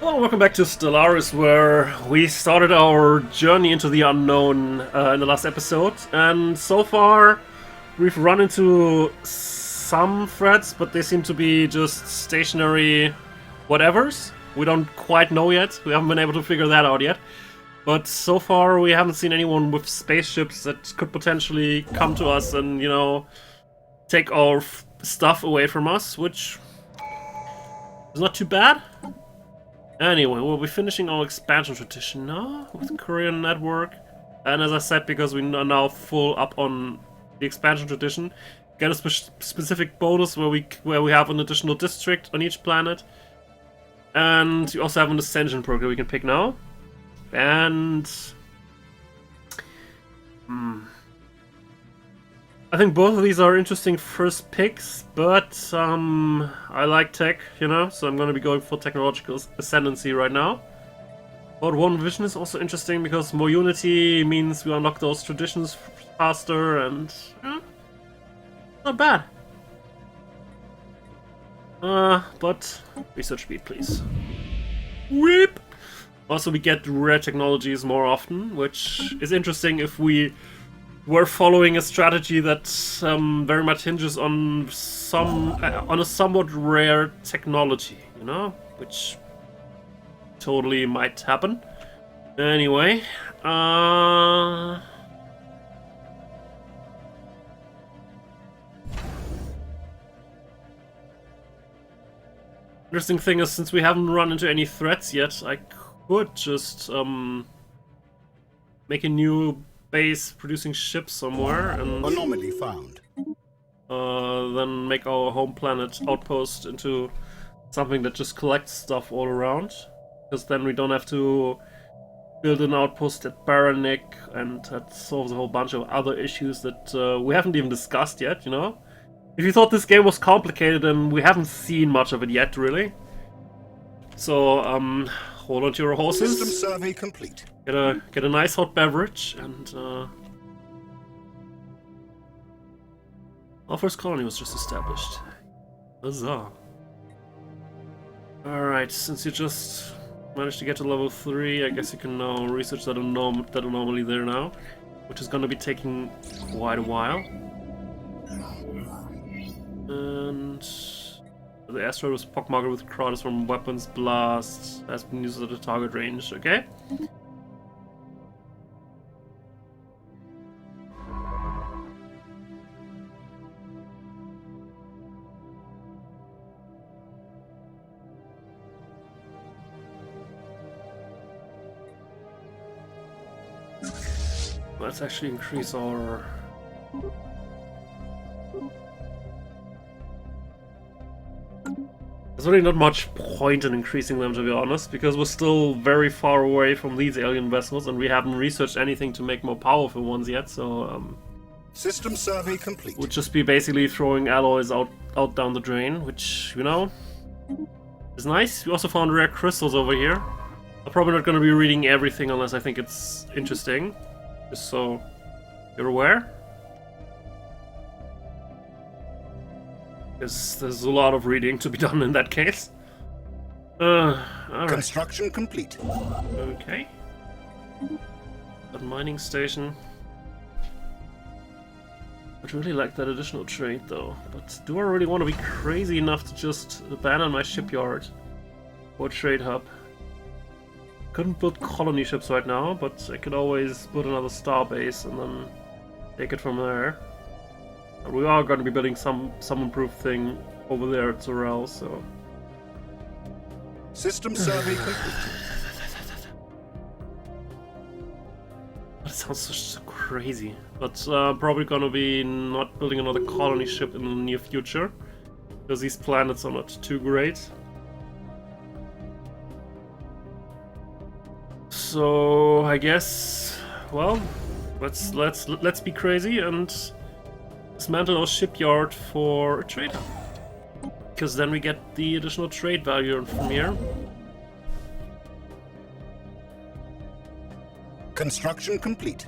Well, welcome back to Stellaris, where we started our journey into the unknown in the last episode. And so far, we've run into some threats, but they seem to be just stationary whatevers. We don't quite know yet. We haven't been able to figure that out yet. But so far, we haven't seen anyone with spaceships that could potentially come to us and, take our stuff away from us, which is not too bad. Anyway, we'll be finishing our expansion tradition now with Korean network. And as I said, because we are now full up on the expansion tradition, get a specific bonus where we have an additional district on each planet. And you also have an ascension perk that we can pick now. And I think both of these are interesting first picks, but I like tech, so I'm going to be going for technological ascendancy right now. But One Vision is also interesting because more unity means we unlock those traditions faster and not bad. But research speed, please. Whip! Also, we get rare technologies more often, which is interesting if we're following a strategy that very much hinges on a somewhat rare technology, which totally might happen. Anyway, interesting thing is, since we haven't run into any threats yet, I could just make a new base producing ships somewhere and anomaly found. Then make our home planet outpost into something that just collects stuff all around, because then we don't have to build an outpost at Baranik, and that solves a whole bunch of other issues that we haven't even discussed yet. If you thought this game was complicated, then we haven't seen much of it yet, really. So hold on to your horses. System survey complete. Get a nice hot beverage, and our first colony was just established. Huzzah! Alright, since you just managed to get to level 3, I guess you can now research that anomaly there now, which is going to be taking quite a while. And the asteroid was pockmarked with crowds from weapons blast, has been used at the target range, okay? Let's actually increase our... There's really not much point in increasing them, to be honest, because we're still very far away from these alien vessels, and we haven't researched anything to make more powerful ones yet, so... System survey complete. Would just be basically throwing alloys out down the drain, which, is nice. We also found rare crystals over here. I'm probably not going to be reading everything unless I think it's interesting. Just so you're aware. Because there's a lot of reading to be done in that case. Alright. Construction complete. Okay. That mining station. I'd really like that additional trade though. But do I really want to be crazy enough to just abandon my shipyard or trade hub? Couldn't build colony ships right now, but I could always build another star base and then take it from there. And we are going to be building some improved thing over there at Zorel, so... System survey complete. That sounds so crazy. But probably going to be not building another colony ship in the near future, because these planets are not too great. So I guess, well, let's be crazy and dismantle our shipyard for a trade hub, because then we get the additional trade value from here. Construction complete.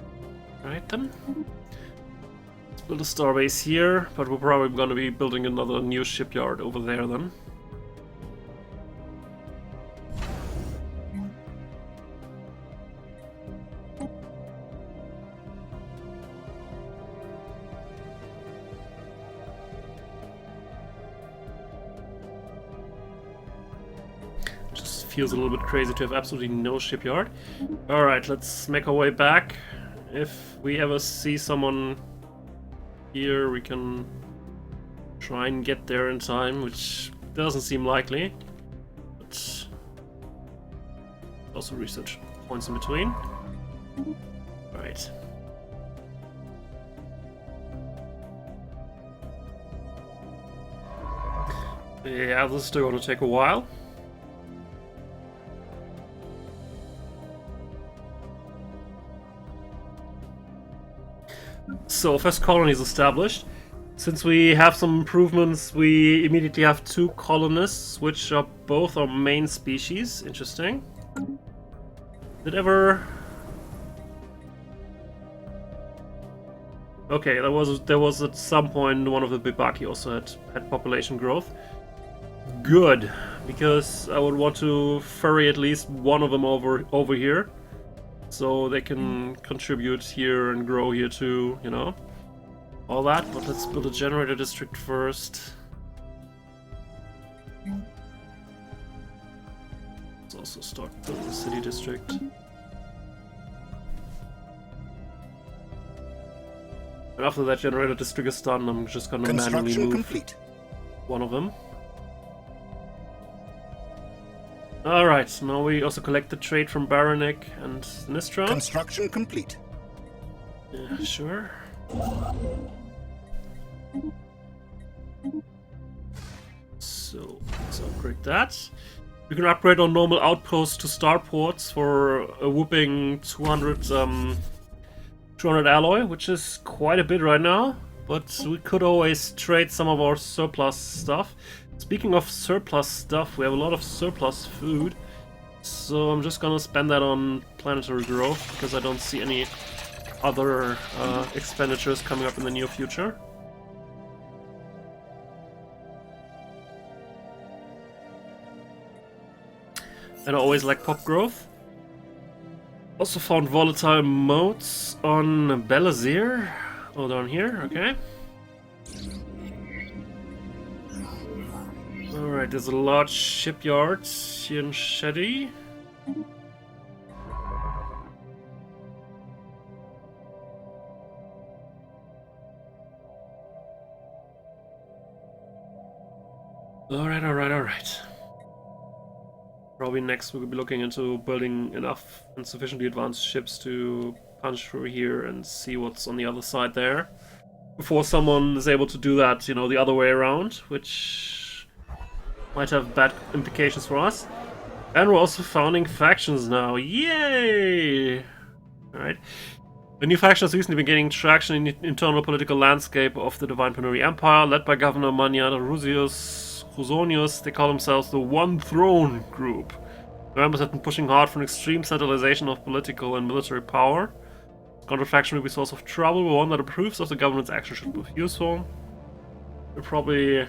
Right then. Let's build a starbase here, but we're probably going to be building another new shipyard over there then. feels a little bit crazy to have absolutely no shipyard. Alright, let's make our way back. If we ever see someone here, we can try and get there in time, which doesn't seem likely. But also research points in between. Alright. Yeah, this is still gonna take a while. So, first colony is established. Since we have some improvements, we immediately have 2 colonists, which are both our main species. Interesting. Did ever... Okay, there was at some point one of the Bibaki also had population growth. Good, because I would want to ferry at least one of them over here, so they can contribute here and grow here too, you know, all that. But let's build a generator district first. Let's also start building a city district. And after that generator district is done, I'm just gonna manually move complete. One of them. Alright, now we also collect the trade from Baranek and Nistra. Construction complete. Yeah, sure. So, let's upgrade that. We can upgrade our normal outposts to starports for a whooping 200 alloy, which is quite a bit right now. But we could always trade some of our surplus stuff. Speaking of surplus stuff, we have a lot of surplus food, so I'm just gonna spend that on planetary growth, because I don't see any other expenditures coming up in the near future. And I always like pop growth. Also found volatile modes on Belazir. Oh, down here, okay. Alright, there's a large shipyard here in Shedi. Alright. Probably next we'll be looking into building enough and sufficiently advanced ships to punch through here and see what's on the other side there. Before someone is able to do that, you know, the other way around, which might have bad implications for us. And we're also founding factions now. Yay! Alright. The new faction has recently been gaining traction in the internal political landscape of the Divine Penuri Empire, led by Governor Maniata Rusonius. They call themselves the One Throne Group. The members have been pushing hard for an extreme centralization of political and military power. Counter faction will be a source of trouble, but one that approves of the government's action should be useful. We're probably...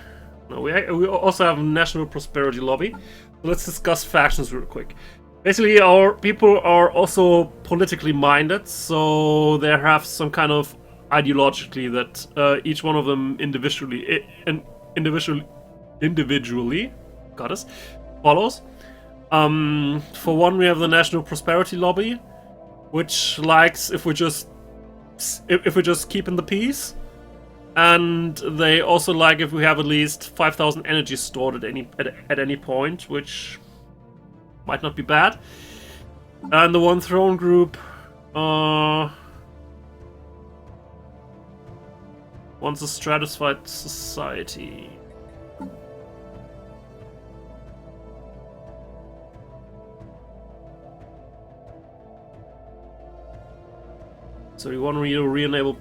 No, we also have a National Prosperity Lobby. So let's discuss factions real quick. Basically, our people are also politically minded, so they have some kind of ideologically that each one of them individually got us, follows. For one, we have the National Prosperity Lobby, which likes if we just keep in the peace, and they also like if we have at least 5,000 energy stored at any point, which might not be bad. And the One Throne Group wants a stratified society. So you want to re-enable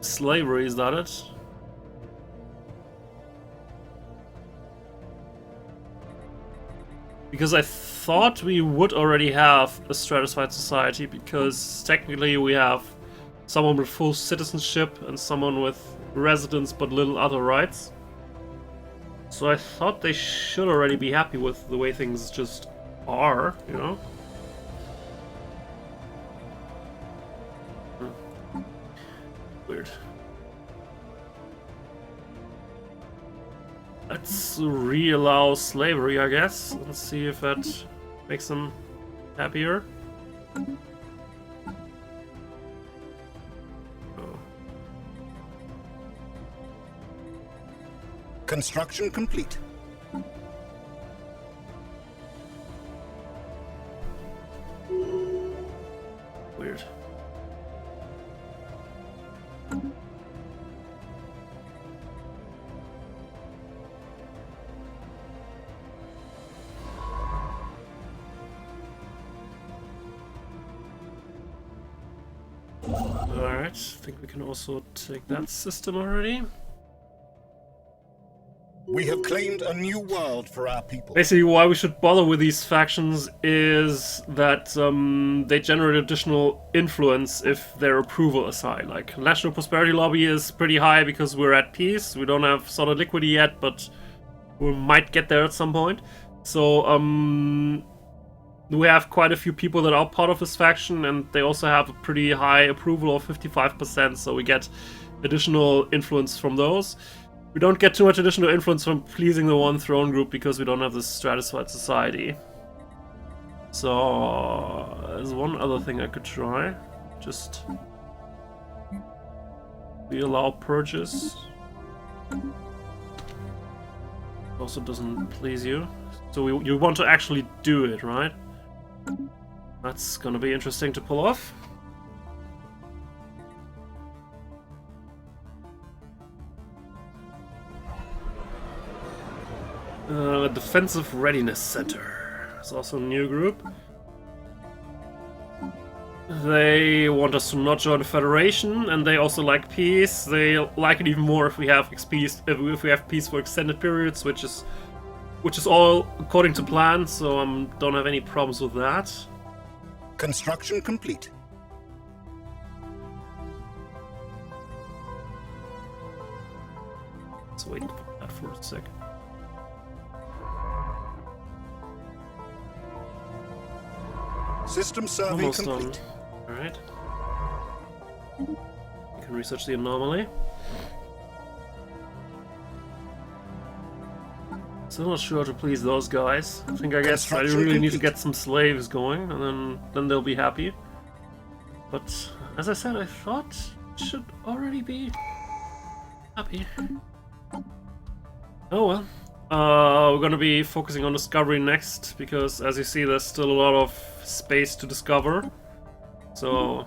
slavery, is that it? Because I thought we would already have a stratified society, because technically we have someone with full citizenship and someone with residence but little other rights. So I thought they should already be happy with the way things just are, you know? Weird. Let's re-allow slavery, I guess. Let's see if that Makes them happier. Oh. Construction complete. Weird. Alright, I think we can also take that system already. We have claimed a new world for our people. Basically, why we should bother with these factions is that they generate additional influence if their approval is high. Like, National Prosperity Lobby is pretty high because we're at peace. We don't have solid liquidity yet, but we might get there at some point. So, we have quite a few people that are part of this faction, and they also have a pretty high approval of 55%, so we get additional influence from those. We don't get too much additional influence from pleasing the one throne group because we don't have this stratified society. So, there's one other thing I could try. Just... we allow purges. Also doesn't please you. So you want to actually do it, right? That's gonna be interesting to pull off. Defensive Readiness Center. It's also a new group. They want us to not join the Federation, and they also like peace. They like it even more if we have peace for extended periods, which is all according to plan. So don't have any problems with that. Construction complete. Let's wait for that for a second. System survey Almost complete. done. Alright. You can research the anomaly. Still not sure how to please those guys. I guess I really need to get some slaves going, and then they'll be happy. But as I said, I thought it should already be happy. Oh well. We're gonna be focusing on discovery next, because as you see, there's still a lot of space to discover. So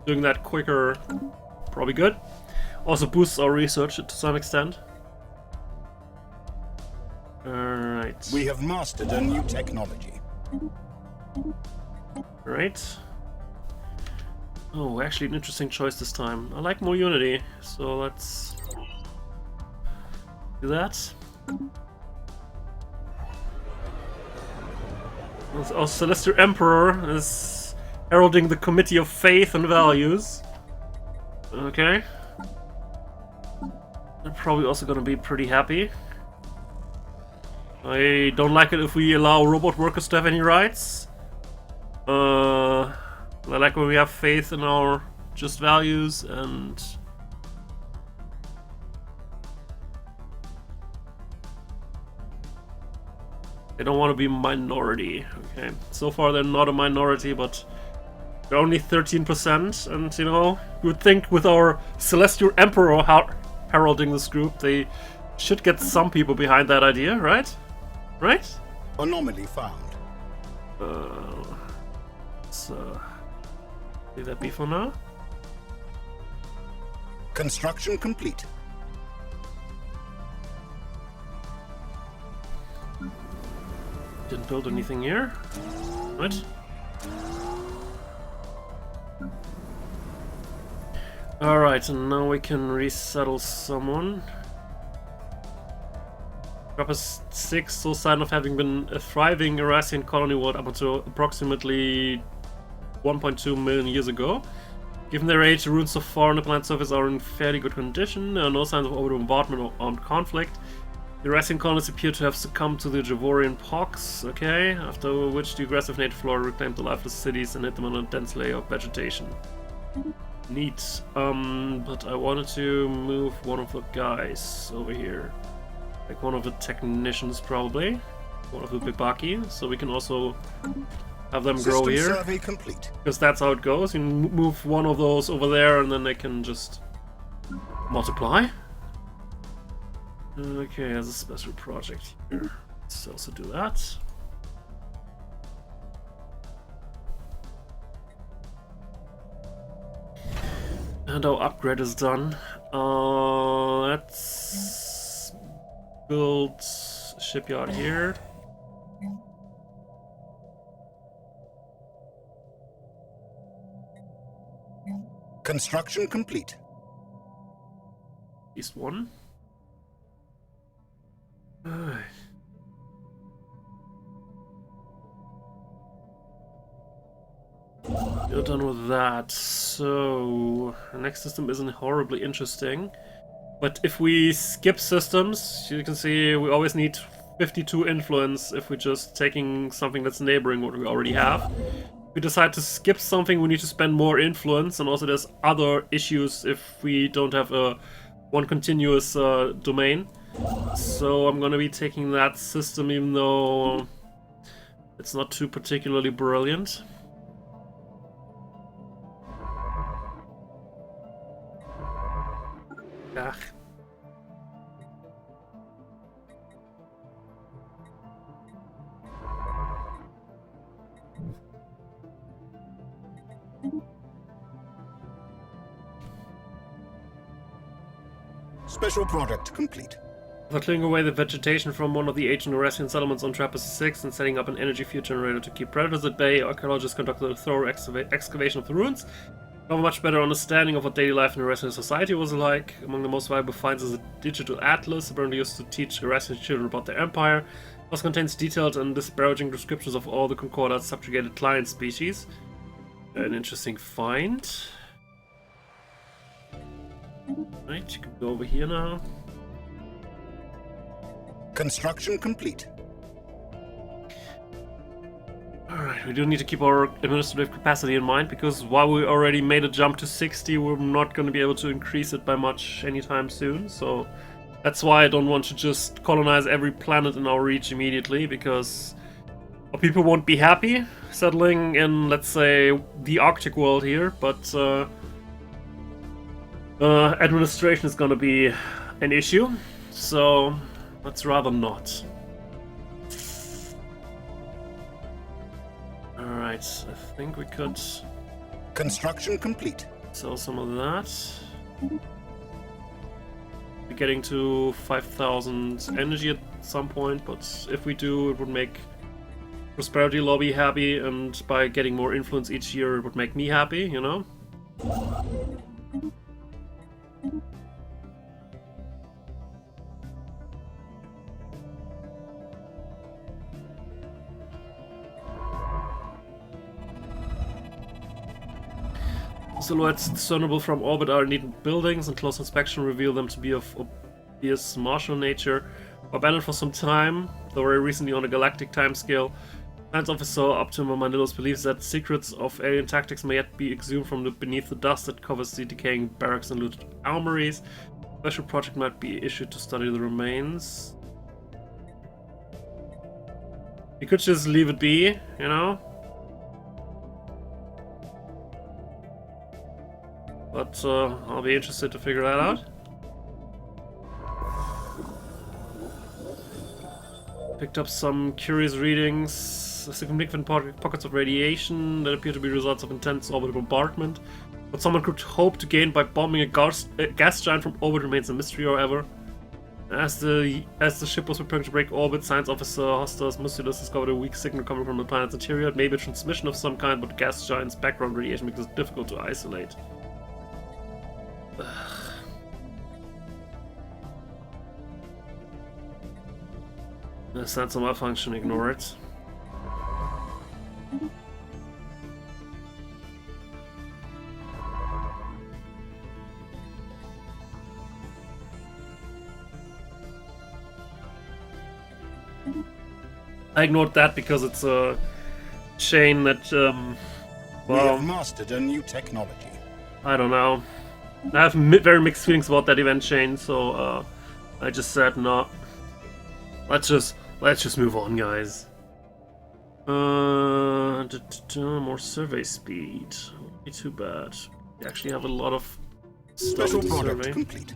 doing that quicker, probably good. Also boosts our research to some extent. Alright. We have mastered a new technology. Right. Oh, actually an interesting choice this time. I like more unity, so let's do that. Our Celestial Emperor is heralding the Committee of Faith and Values. Okay. They're probably also gonna be pretty happy. I don't like it if we allow robot workers to have any rights. I like when we have faith in our just values, and they don't want to be a minority. Okay, so far they're not a minority, but they're only 13%, and you know, you would think with our Celestial Emperor heralding this group, they should get some people behind that idea, right? Right? Anomaly found. Let's leave that be for now. Construction complete. Didn't build anything here. What? Alright, and now we can resettle someone. Drop a 6, so sign of having been a thriving Eurasian colony world up until approximately 1.2 million years ago. Given their age, the ruins so far on the planet's surface are in fairly good condition. There are no signs of orbital bombardment or armed conflict. The Eurasian colonists appear to have succumbed to the Javorian pox, okay, after which the aggressive native flora reclaimed the lifeless cities and hit them on a dense layer of vegetation. Neat. But I wanted to move one of the guys over here. Like one of the technicians, probably. one of the Bibaki, so we can also have them grow System here. survey complete. Because that's how it goes. You move one of those over there and then they can just multiply. Okay, there's a special project here. Let's also do that. And our upgrade is done. Let's build a shipyard here. Construction complete. At least one. Alright. You're done with that. So the next system isn't horribly interesting. But if we skip systems, you can see we always need 52 influence if we're just taking something that's neighboring what we already have. If we decide to skip something, we need to spend more influence, and also there's other issues if we don't have one continuous domain. So I'm gonna be taking that system even though it's not too particularly brilliant. Ugh. Special product complete. For clearing away the vegetation from one of the ancient Eurasian settlements on Trappist 6 and setting up an energy fuel generator to keep predators at bay, archaeologists conducted a thorough excavation of the ruins. Have a much better understanding of what daily life in Eurasian society was like. Among the most valuable finds is a digital atlas, apparently used to teach Eurasian children about their empire. It also contains detailed and disparaging descriptions of all the Concordat's subjugated client species. An interesting find. Right, you can go over here now. Construction complete. Alright, we do need to keep our administrative capacity in mind, because while we already made a jump to 60, we're not going to be able to increase it by much anytime soon, so that's why I don't want to just colonize every planet in our reach immediately, because our people won't be happy settling in, let's say, the Arctic world here, but administration is going to be an issue, so let's rather not. Alright, I think we could Construction complete. sell some of that. We're getting to 5,000 energy at some point, but if we do, it would make Prosperity Lobby happy, and by getting more influence each year, it would make me happy, you know? Silhouettes discernible from orbit are neat buildings, and close inspection reveal them to be of obvious martial nature. Abandoned for some time, though very recently on a galactic timescale, Science Officer Optima Manilos believes that secrets of alien tactics may yet be exhumed from beneath the dust that covers the decaying barracks and looted armories. A special project might be issued to study the remains. You could just leave it be, you know? But I'll be interested to figure that out. Picked up some curious readings. Significant pockets of radiation that appear to be results of intense orbital bombardment. What someone could hope to gain by bombing a gas giant from orbit remains a mystery, however. As the ship was preparing to break orbit, Science Officer Hostas Musilus discovered a weak signal coming from the planet's interior. It may be a transmission of some kind, but the gas giant's background radiation makes it difficult to isolate. That's a malfunction, ignore it. I ignored that because it's a chain that, We have mastered a new technology. I don't know. I have very mixed feelings about that event chain, so I just said no. Let's just Let's just move on, guys. More survey speed. Won't be too bad. We actually have a lot of stuff Special to product survey. complete.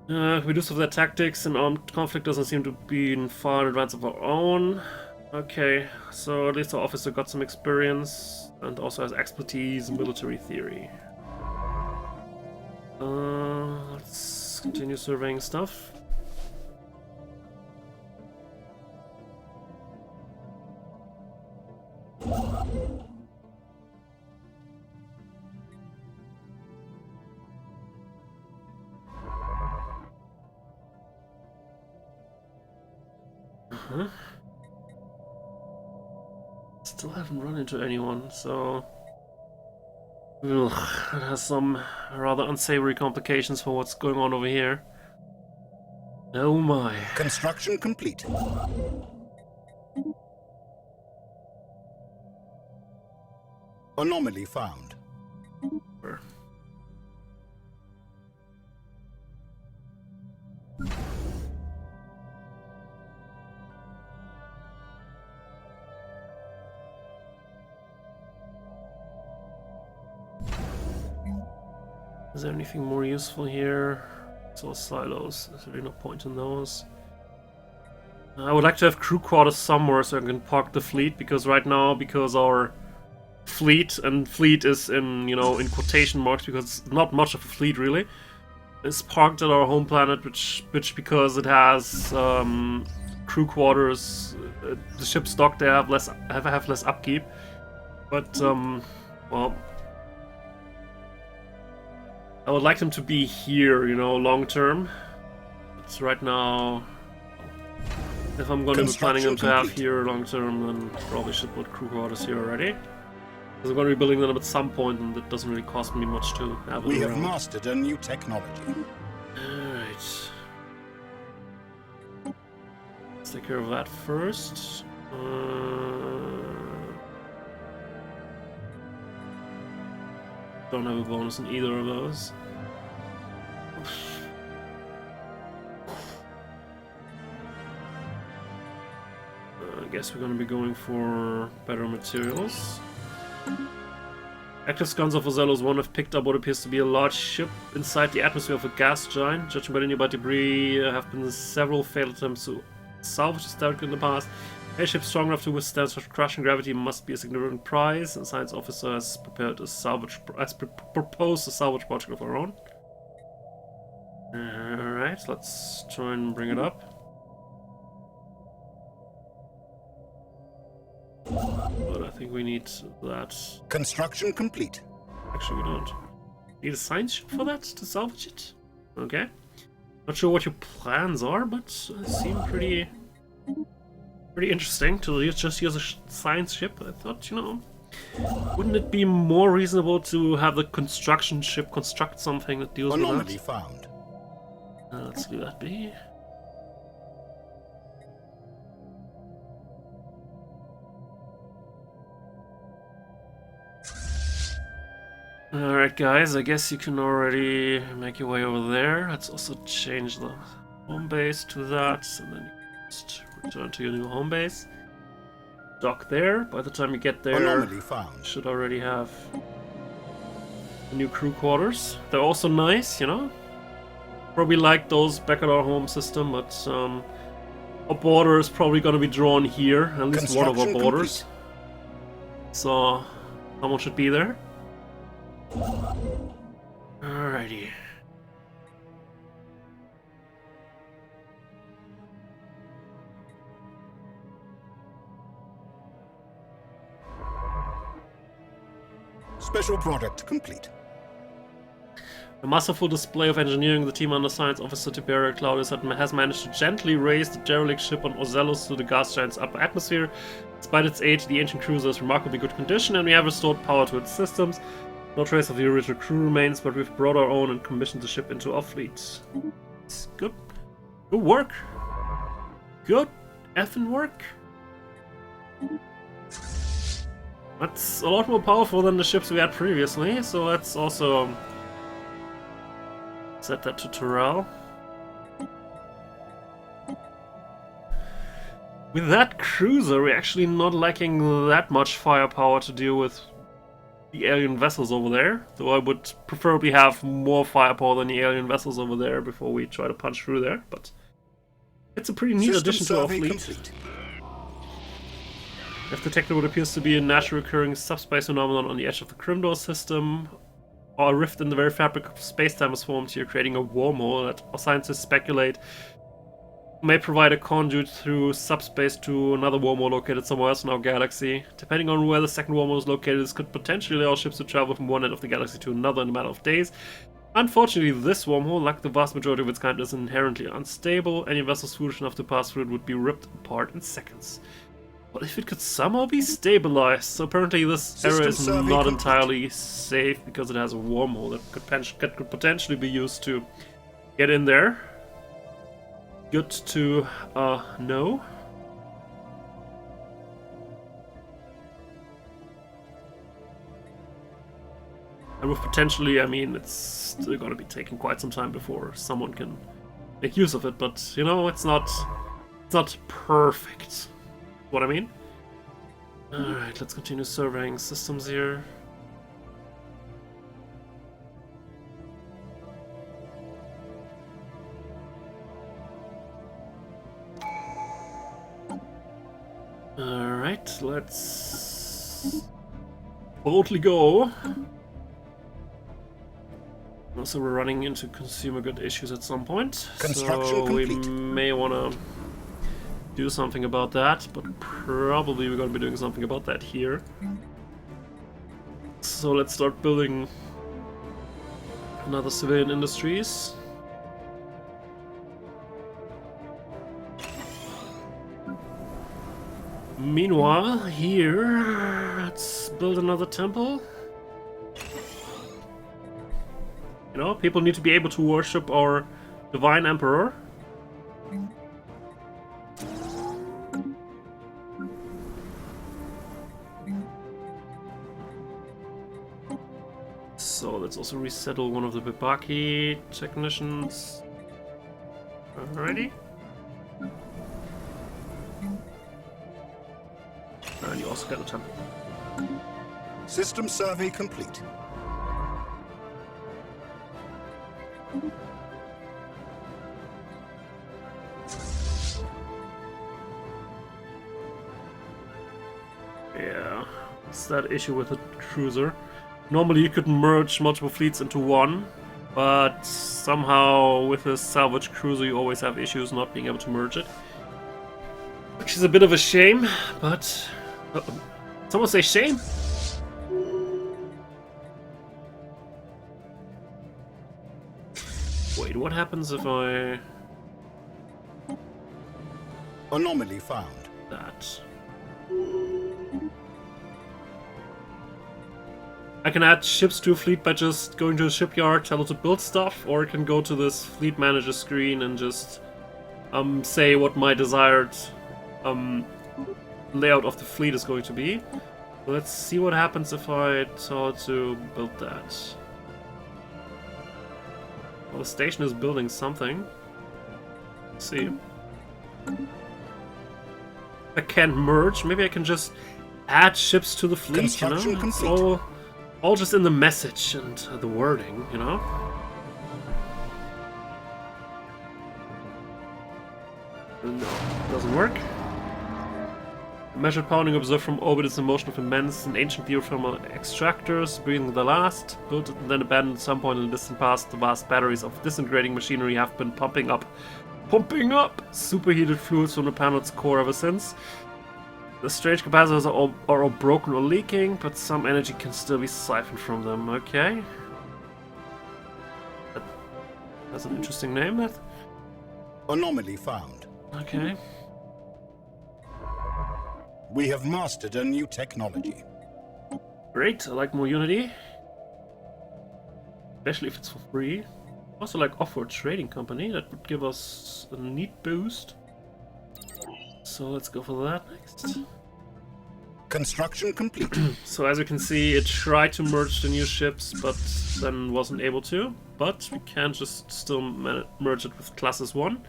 We do some of their tactics, and armed conflict doesn't seem to be in far in advance of our own. Okay, so at least our officer got some experience and also has expertise in military theory. Let's continue surveying stuff. Still haven't run into anyone, so ugh, it has some rather unsavory complications for what's going on over here. Oh my. Construction complete. Anomaly found. Is there anything more useful here? It's all silos. There's really no point in those. I would like to have crew quarters somewhere so I can park the fleet, because right now, because our fleet, and fleet is in, you know, in quotation marks, because it's not much of a fleet really, is parked at our home planet, which because it has crew quarters, the ship's docked there, have less upkeep. But well, I would like them to be here, you know, long term. It's right now. If I'm going to be planning them to have here long term, then probably should put crew quarters here already. Because I'm going to be building them at some point, and it doesn't really cost me much to have them. We have mastered a new technology. Alright. Let's take care of that first. Don't have a bonus in either of those. I guess we're going to be going for better materials. Active scans of Ozello's 1 have picked up what appears to be a large ship inside the atmosphere of a gas giant. Judging by the nearby debris, there have been several failed attempts to salvage this directly in the past. A ship strong enough to withstand such crushing gravity must be a significant prize, and science officer has proposed a salvage project of our own. Alright, let's try and bring it up. But I think we need that. Construction complete. Actually, we don't. Need a science ship for that to salvage it? Okay. Not sure what your plans are, but seem pretty interesting to just use a science ship. I thought, you know, wouldn't it be more reasonable to have the construction ship construct something that deals with that? Anomaly found. Let's leave that be. Alright guys, I guess you can already make your way over there. Let's also change the home base to that, and then you can just return to your new home base. Dock there. By the time you get there, you should already have new crew quarters. They're also nice, you know? Probably like those back at our home system, but our border is probably going to be drawn here, at least one of our borders. So, someone should be there. Alrighty. Special product complete. A masterful display of engineering, the team under Science Officer Tiberius Claudius has managed to gently raise the derelict ship on Ozellos to the gas giant's upper atmosphere. Despite its age, the ancient cruiser is in remarkably good condition, and we have restored power to its systems. No trace of the original crew remains, but we've brought our own and commissioned the ship into our fleet. It's good. Good work. Good effing work. That's a lot more powerful than the ships we had previously, so let's also set that to Terrell. With that cruiser, we're actually not lacking that much firepower to deal with the alien vessels over there. Though I would preferably have more firepower than the alien vessels over there before we try to punch through there. But it's a pretty neat addition to our fleet. Complete. I've detected what appears to be a naturally occurring subspace phenomenon on the edge of the Crimdor system. Or a rift in the very fabric of space-time has formed here, creating a wormhole that our scientists speculate may provide a conduit through subspace to another wormhole located somewhere else in our galaxy. Depending on where the second wormhole is located, this could potentially allow ships to travel from one end of the galaxy to another in a matter of days. Unfortunately, this wormhole, like the vast majority of its kind, is inherently unstable. Any vessels foolish enough to pass through it would be ripped apart in seconds. But if it could somehow be stabilized, so apparently this area is not entirely safe because it has a wormhole that could potentially be used to get in there. Good to know. And with potentially, I mean, it's still gonna be taking quite some time before someone can make use of it, but you know, it's not perfect. What I mean? Alright, let's continue surveying systems here. Alright, let's boldly go. Also, we're running into consumer good issues at some point, so we may want to do something about that, but probably we're going to be doing something about that here. So let's start building another civilian industries. Meanwhile, here, let's build another temple. You know, people need to be able to worship our divine emperor. So let's also resettle one of the Bibaki technicians. Alrighty. And you also get a temple. System survey complete. Yeah, it's that issue with the cruiser. Normally you could merge multiple fleets into one, but somehow with a salvage cruiser you always have issues not being able to merge it. Which is a bit of a shame, but... someone say shame? Wait, what happens if I... Anomaly found. That... I can add ships to a fleet by just going to a shipyard, tell it to build stuff, or I can go to this fleet manager screen and just say what my desired layout of the fleet is going to be. Let's see what happens if I tell it to build that. Well, the station is building something. Let's see. I can't merge. Maybe I can just add ships to the fleet, you know? It's all just in the message and the wording, you know? No, doesn't work. Measured pounding observed from orbit is a motion of immense and ancient geothermal extractors, breathing the last. Built and then abandoned at some point in the distant past, the vast batteries of disintegrating machinery have been pumping up superheated fluids from the planet's core ever since. The strange capacitors are all broken or leaking, but some energy can still be siphoned from them. Okay. That's an interesting name, that. Anomaly found. Okay. We have mastered a new technology. Great, I like more Unity. Especially if it's for free. Also like offer a trading company, that would give us a neat boost. So let's go for that next. Construction complete. So as you can see, it tried to merge the new ships, but then wasn't able to. But we can just still merge it with Classes 1.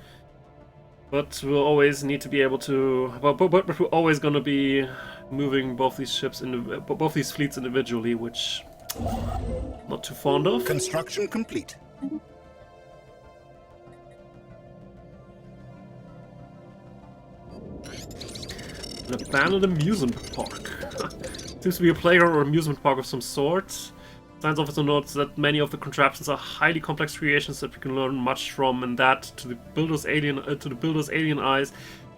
But we'll always need to be able to. But we're always going to be moving both these ships both these fleets individually, which I'm not too fond of. Construction complete. An abandoned amusement park. Seems to be a playground or amusement park of some sort. Science officer notes that many of the contraptions are highly complex creations that we can learn much from, and that to the builder's alien eyes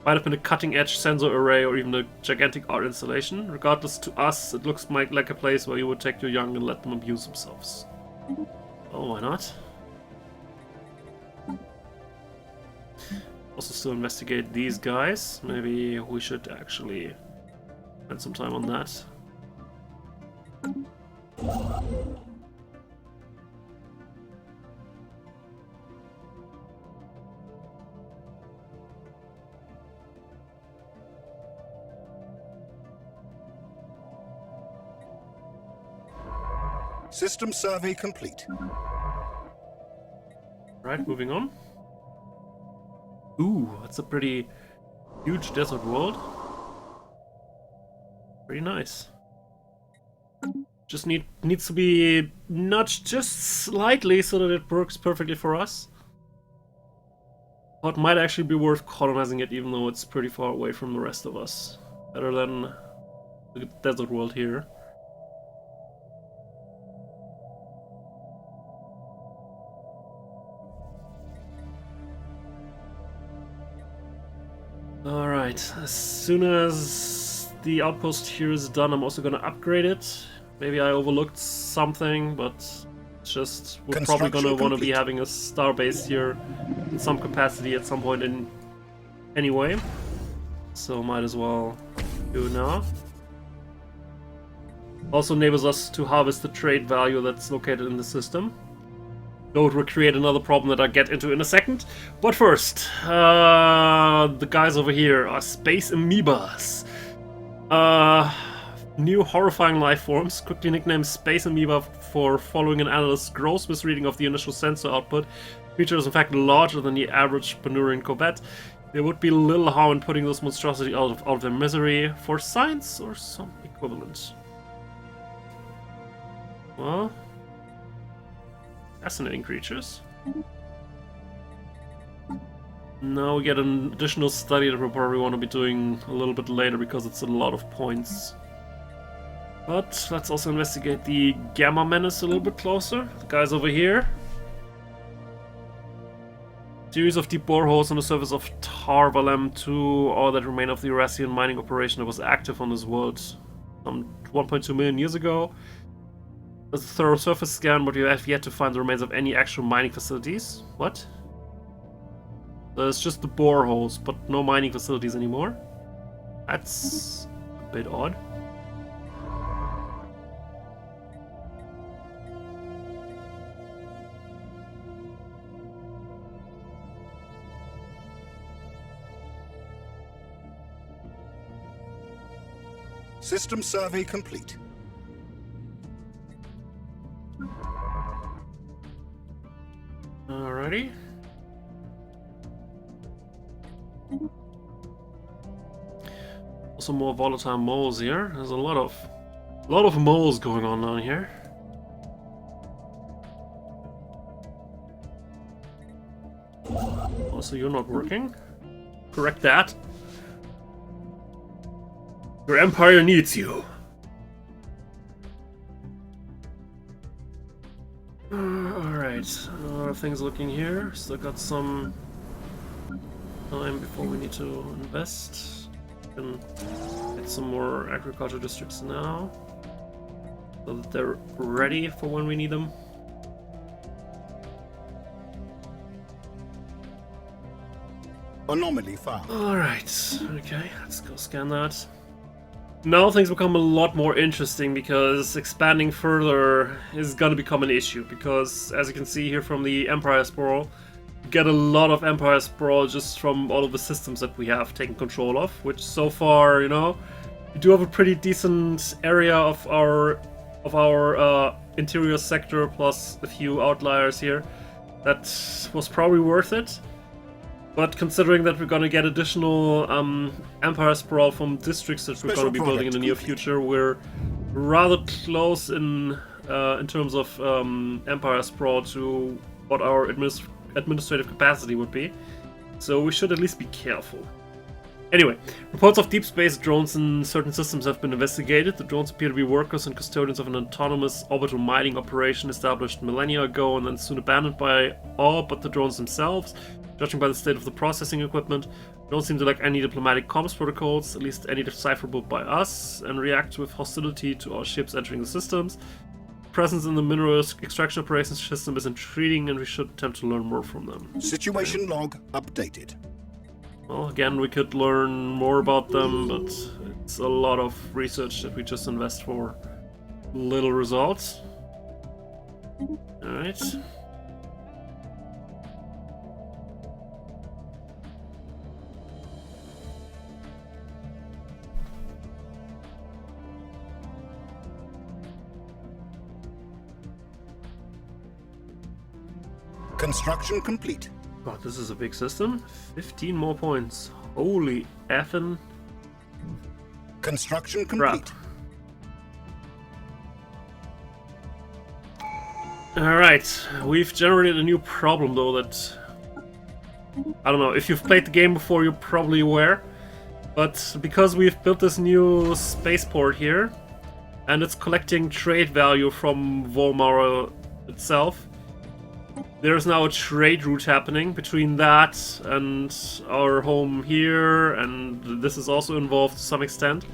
might have been a cutting-edge sensor array or even a gigantic art installation. Regardless, to us, it looks like a place where you would take your young and let them abuse themselves. Oh, why not? Also still investigate these guys. Maybe we should actually spend some time on that. System survey complete. Right, moving on. Ooh, that's a pretty huge desert world. Pretty nice. Just needs to be nudged just slightly so that it works perfectly for us. But it might actually be worth colonizing it, even though it's pretty far away from the rest of us. Better than the desert world here. Alright, as soon as the outpost here is done, I'm also gonna upgrade it. Maybe I overlooked something, but it's just we're probably gonna want to be having a starbase here in some capacity at some point in anyway. So might as well do it now. Also enables us to harvest the trade value that's located in the system. Though it will create another problem that I'll get into in a second. But first, the guys over here are space amoebas. New horrifying life forms, quickly nicknamed Space Amoeba for following an analyst's gross misreading of the initial sensor output. Creature is in fact larger than the average Panurian corvette. There would be little harm in putting this monstrosity out of their misery for science or some equivalent. Well, fascinating creatures. Now we get an additional study that we'll probably want to be doing a little bit later because it's a lot of points. But let's also investigate the Gamma Menace a little bit closer. The guys over here. Series of deep boreholes on the surface of Tarvalem 2, all that remain of the Eurasian mining operation that was active on this world some 1.2 million years ago. There's a thorough surface scan, but you have yet to find the remains of any actual mining facilities. What? There's just the boreholes, but no mining facilities anymore. That's a bit odd. System survey complete. Alrighty. Also more volatile moles here. There's a lot of moles going on down here. Also, you're not working. Correct that. Your empire needs you. Alright, how are things looking here? Still got some time before we need to invest. Can get some more agriculture districts now, so that they're ready for when we need them. Anomaly found. Alright, okay, let's go scan that. Now things become a lot more interesting because expanding further is gonna become an issue, because as you can see here from the Empire Sprawl, you get a lot of Empire Sprawl just from all of the systems that we have taken control of, which so far, you know, we do have a pretty decent area of our interior sector plus a few outliers here. That was probably worth it. But considering that we're gonna get additional Empire Sprawl from districts that we're gonna be building in the near future, we're rather close in terms of Empire Sprawl to what our administrative capacity would be. So we should at least be careful. Anyway, reports of deep space drones in certain systems have been investigated. The drones appear to be workers and custodians of an autonomous orbital mining operation established millennia ago and then soon abandoned by all but the drones themselves. Judging by the state of the processing equipment, don't seem to lack any diplomatic comms protocols, at least any decipherable by us, and react with hostility to our ships entering the systems. Presence in the mineral extraction operations system is intriguing, and we should attempt to learn more from them. Situation log updated. Well, again, we could learn more about them, but it's a lot of research that we just invest for little results. Alright. Construction complete. God, this is a big system. 15 more points. Holy effing Construction complete. Alright, we've generated a new problem though that... I don't know, if you've played the game before you're probably aware. But because we've built this new spaceport here, and it's collecting trade value from Volmara itself, there's now a trade route happening between that and our home here, and this is also involved to some extent.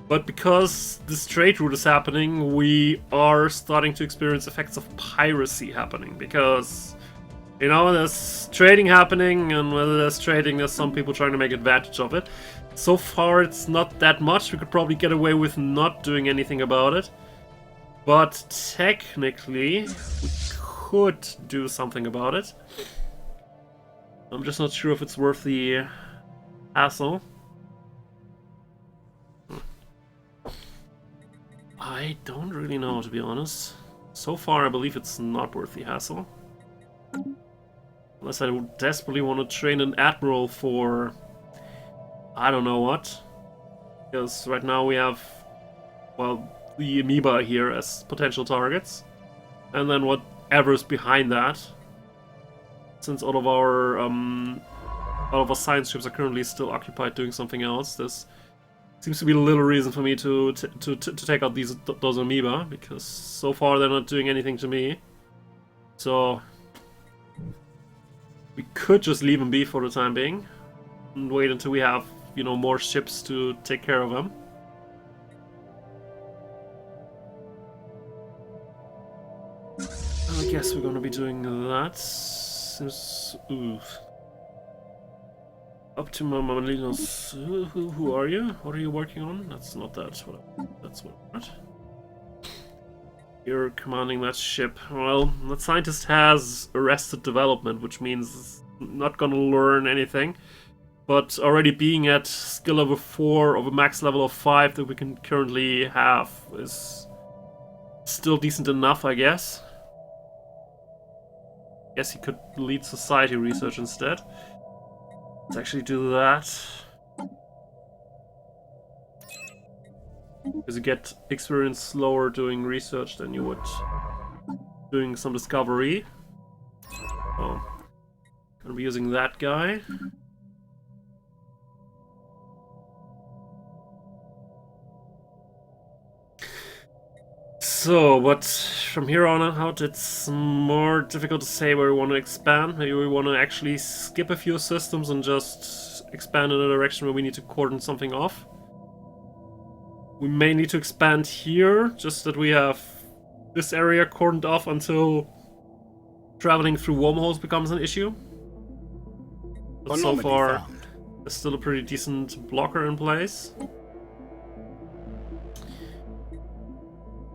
But because this trade route is happening, we are starting to experience effects of piracy happening. Because, you know, there's trading happening, and whether there's trading, there's some people trying to make advantage of it. So far, it's not that much. We could probably get away with not doing anything about it. But technically, we could do something about it. I'm just not sure if it's worth the hassle. I don't really know, to be honest. So far, I believe it's not worth the hassle. Unless I would desperately want to train an admiral for... I don't know what. Because right now we have, well, the amoeba here as potential targets. And then whatever's behind that. Since all of our science ships are currently still occupied doing something else, this seems to be a little reason for me to take out those amoeba, because so far they're not doing anything to me. So we could just leave them be for the time being and wait until we have, you know, more ships to take care of them. I guess we're gonna be doing that. Seems, Optimum Malinos. Who are you? What are you working on? That's not that. That's what. You're commanding that ship. Well, that scientist has arrested development, which means not gonna learn anything. But already being at skill level 4 of a max level of 5 that we can currently have is still decent enough, I guess. Guess he could lead society research instead. Let's actually do that. Because you get experience slower doing research than you would doing some discovery. Oh, gonna be using that guy. So, but from here on out, it's more difficult to say where we want to expand. Maybe we want to actually skip a few systems and just expand in a direction where we need to cordon something off. We may need to expand here, just that we have this area cordoned off until traveling through wormholes becomes an issue. But so far, there's still a pretty decent blocker in place.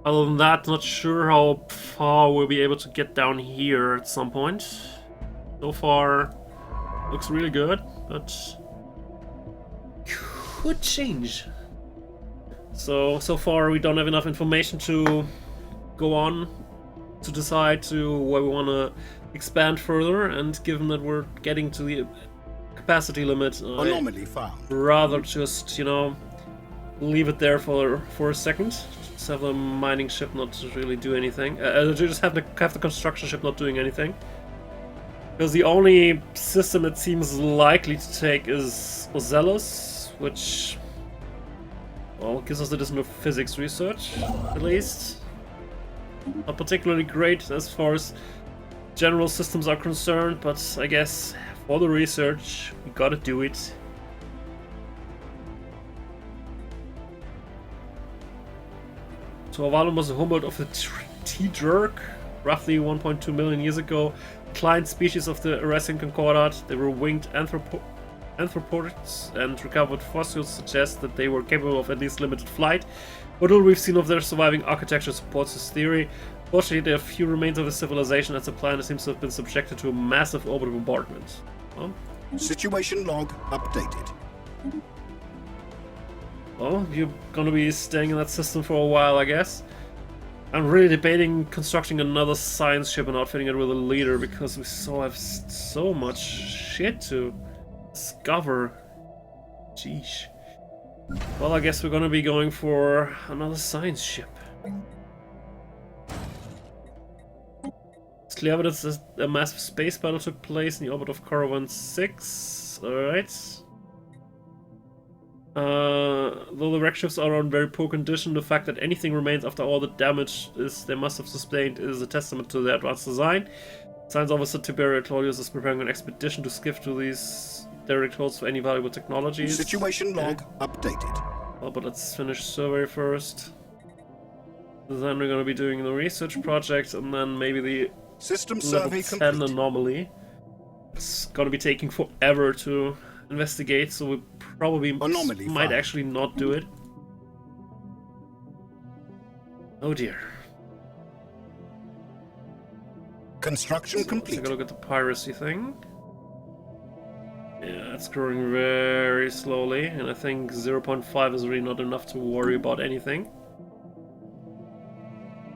Other than that, not sure how far we'll be able to get down here at some point. So far, looks really good, but could change. So far we don't have enough information to go on to decide to where we want to expand further, and given that we're getting to the capacity limit. Anomaly found. Rather just, you know, leave it there for a second. Just have the mining ship not really do anything. Just have the construction ship not doing anything. Because the only system it seems likely to take is Stellaris, which, well, gives us additional physics research, at least. Not particularly great as far as general systems are concerned, but I guess for the research, we gotta do it. So Avalon was a homeworld of the T-Jerk, roughly 1.2 million years ago. Client species of the Eurasian concordat. They were winged anthropoids, and recovered fossils suggest that they were capable of at least limited flight. What little we've seen of their surviving architecture supports this theory. Fortunately, there are few remains of a civilization, as the planet seems to have been subjected to a massive orbital bombardment. Well, Situation log updated. well, you're gonna be staying in that system for a while, I guess. I'm really debating constructing another science ship and outfitting it with a leader, because we still have so much shit to discover. Jeez. Well, I guess we're gonna be going for another science ship. It's clear evidence that a massive space battle took place in the orbit of Caravan 6. Alright. Though the wreck ships are in very poor condition, the fact that anything remains after all the damage they must have sustained is a testament to their advanced design. Science Officer Tiberius Claudius is preparing an expedition to skiff to these derelict holds for any valuable technologies. Situation log updated. Well, but let's finish survey first. Then we're gonna be doing the research project, and then maybe the System level survey 10 complete. anomaly. It's gonna be taking forever to investigate, so we probably Anomaly might found. actually not do it. Oh dear. Construction Take complete. a look at the piracy thing. Yeah, it's growing very slowly, and I think 0.5 is really not enough to worry about anything.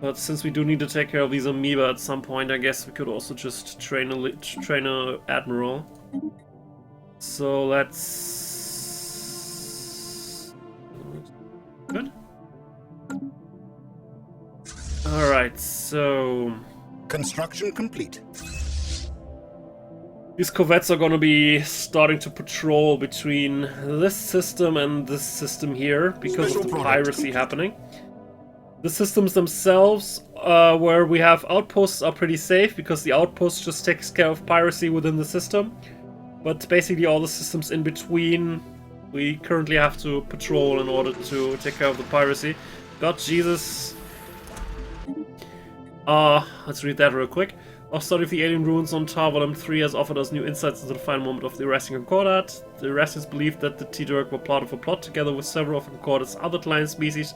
But since we do need to take care of these amoeba at some point, I guess we could also just train a admiral. So let's... Good. Alright, so... Construction complete. These corvettes are going to be starting to patrol between this system and this system here because of the piracy happening. The systems themselves, where we have outposts, are pretty safe because the outpost just takes care of piracy within the system. But basically all the systems in between, we currently have to patrol in order to take care of the piracy. God Jesus. Let's read that real quick. Our study of the alien ruins on Tarvalum 3 has offered us new insights into the final moment of the Eurasian Concordat. The Eurasians believed that the T-Dirk were part of a plot together with several of the Concordat's other client species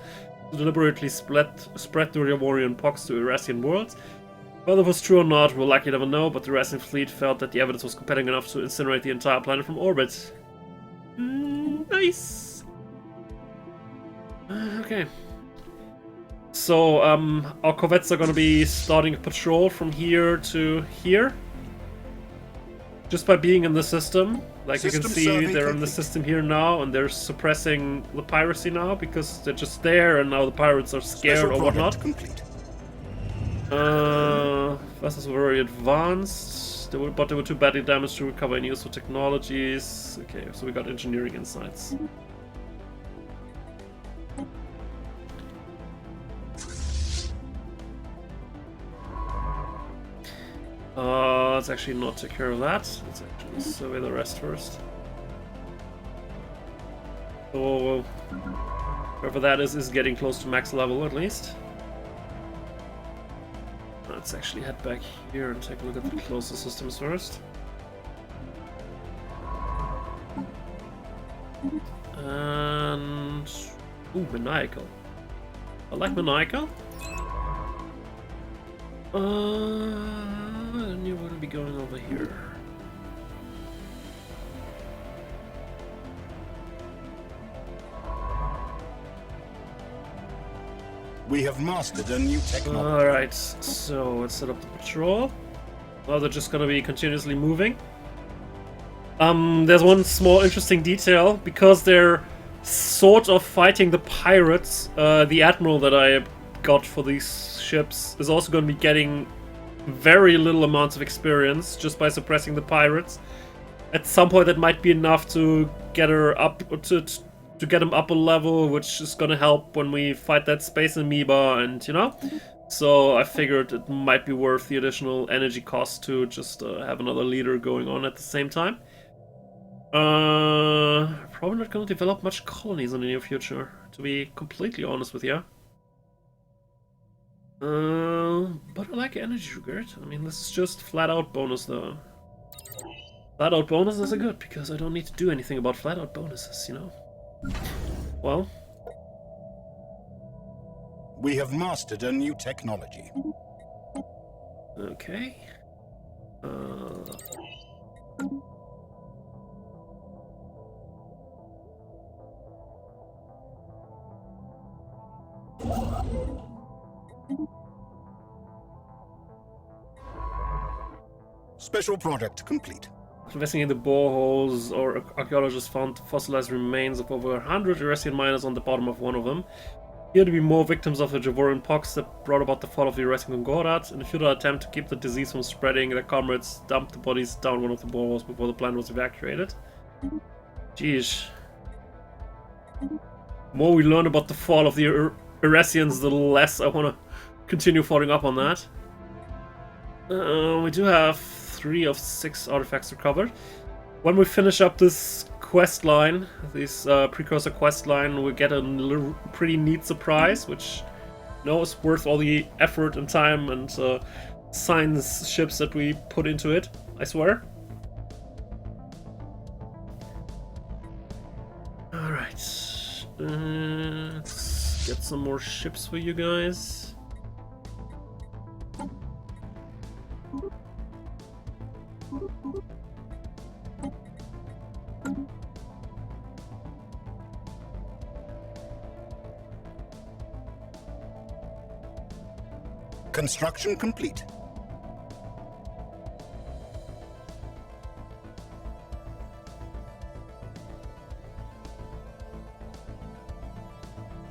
to deliberately spread the Ravorian pox to Eurasian worlds. Whether it was true or not, we'll likely never know, but the Eurasian fleet felt that the evidence was compelling enough to incinerate the entire planet from orbit. Nice! Okay. So, our corvettes are gonna be starting a patrol from here to here. Just by being in the system. Like you can see, they're in the system here now, and they're suppressing the piracy now, because they're just there, and now the pirates are scared or whatnot. Vessels were very advanced, but they were too badly damaged to recover any useful technologies. Okay, so we got engineering insights. Let's actually not take care of that. Let's actually survey the rest first. So, whoever that is getting close to max level at least. Let's actually head back here and take a look at the closest systems first. And... ooh, maniacal. I like maniacal. And you want to be going over here. We have mastered a new technology. Alright, so let's set up the patrol. Well, they're just gonna be continuously moving. There's one small interesting detail. Because they're sort of fighting the pirates, the admiral that I got for these ships is also going to be getting very little amounts of experience just by suppressing the pirates. At some point that might be enough to get her up to get him up a level, which is gonna help when we fight that space amoeba, and you know. So I figured it might be worth the additional energy cost to just have another leader going on at the same time. Probably not gonna develop much colonies in the near future, to be completely honest with you. But I like energy regard. I mean, this is just flat out bonus though. Flat out bonuses are good because I don't need to do anything about flat out bonuses, you know. Well, We have mastered a new technology. okay. Special project complete. Investigating the boreholes, or archaeologists found fossilized remains of over 100 Eurasian miners on the bottom of one of them. Here to be more victims of the Javorian pox that brought about the fall of the Eurasian Concordat. In a futile attempt to keep the disease from spreading, their comrades dumped the bodies down one of the boreholes before the plant was evacuated. Jeez. The more we learn about the fall of the Eurasians, the less I want to continue following up on that. We do have 3 of 6 artifacts recovered. When we finish up this quest line, this precursor quest line, we get a little, pretty neat surprise, which you know is worth all the effort and time and science ships that we put into it, I swear. Alright, let's get some more ships for you guys. Construction complete.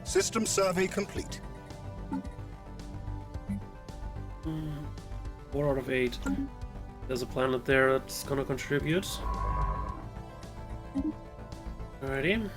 System survey complete. 4 out of 8. There's a planet there that's gonna contribute. Alrighty.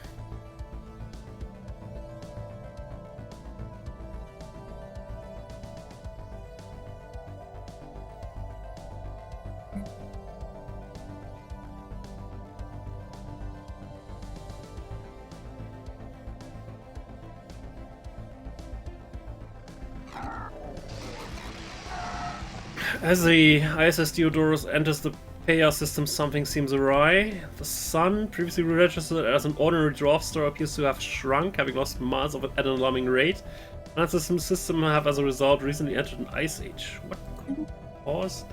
As the ISS Diodorus enters the Peia system, something seems awry. The sun, previously registered as an ordinary dwarf star, appears to have shrunk, having lost mass at an alarming rate. And the system have, as a result, recently entered an ice age. What caused?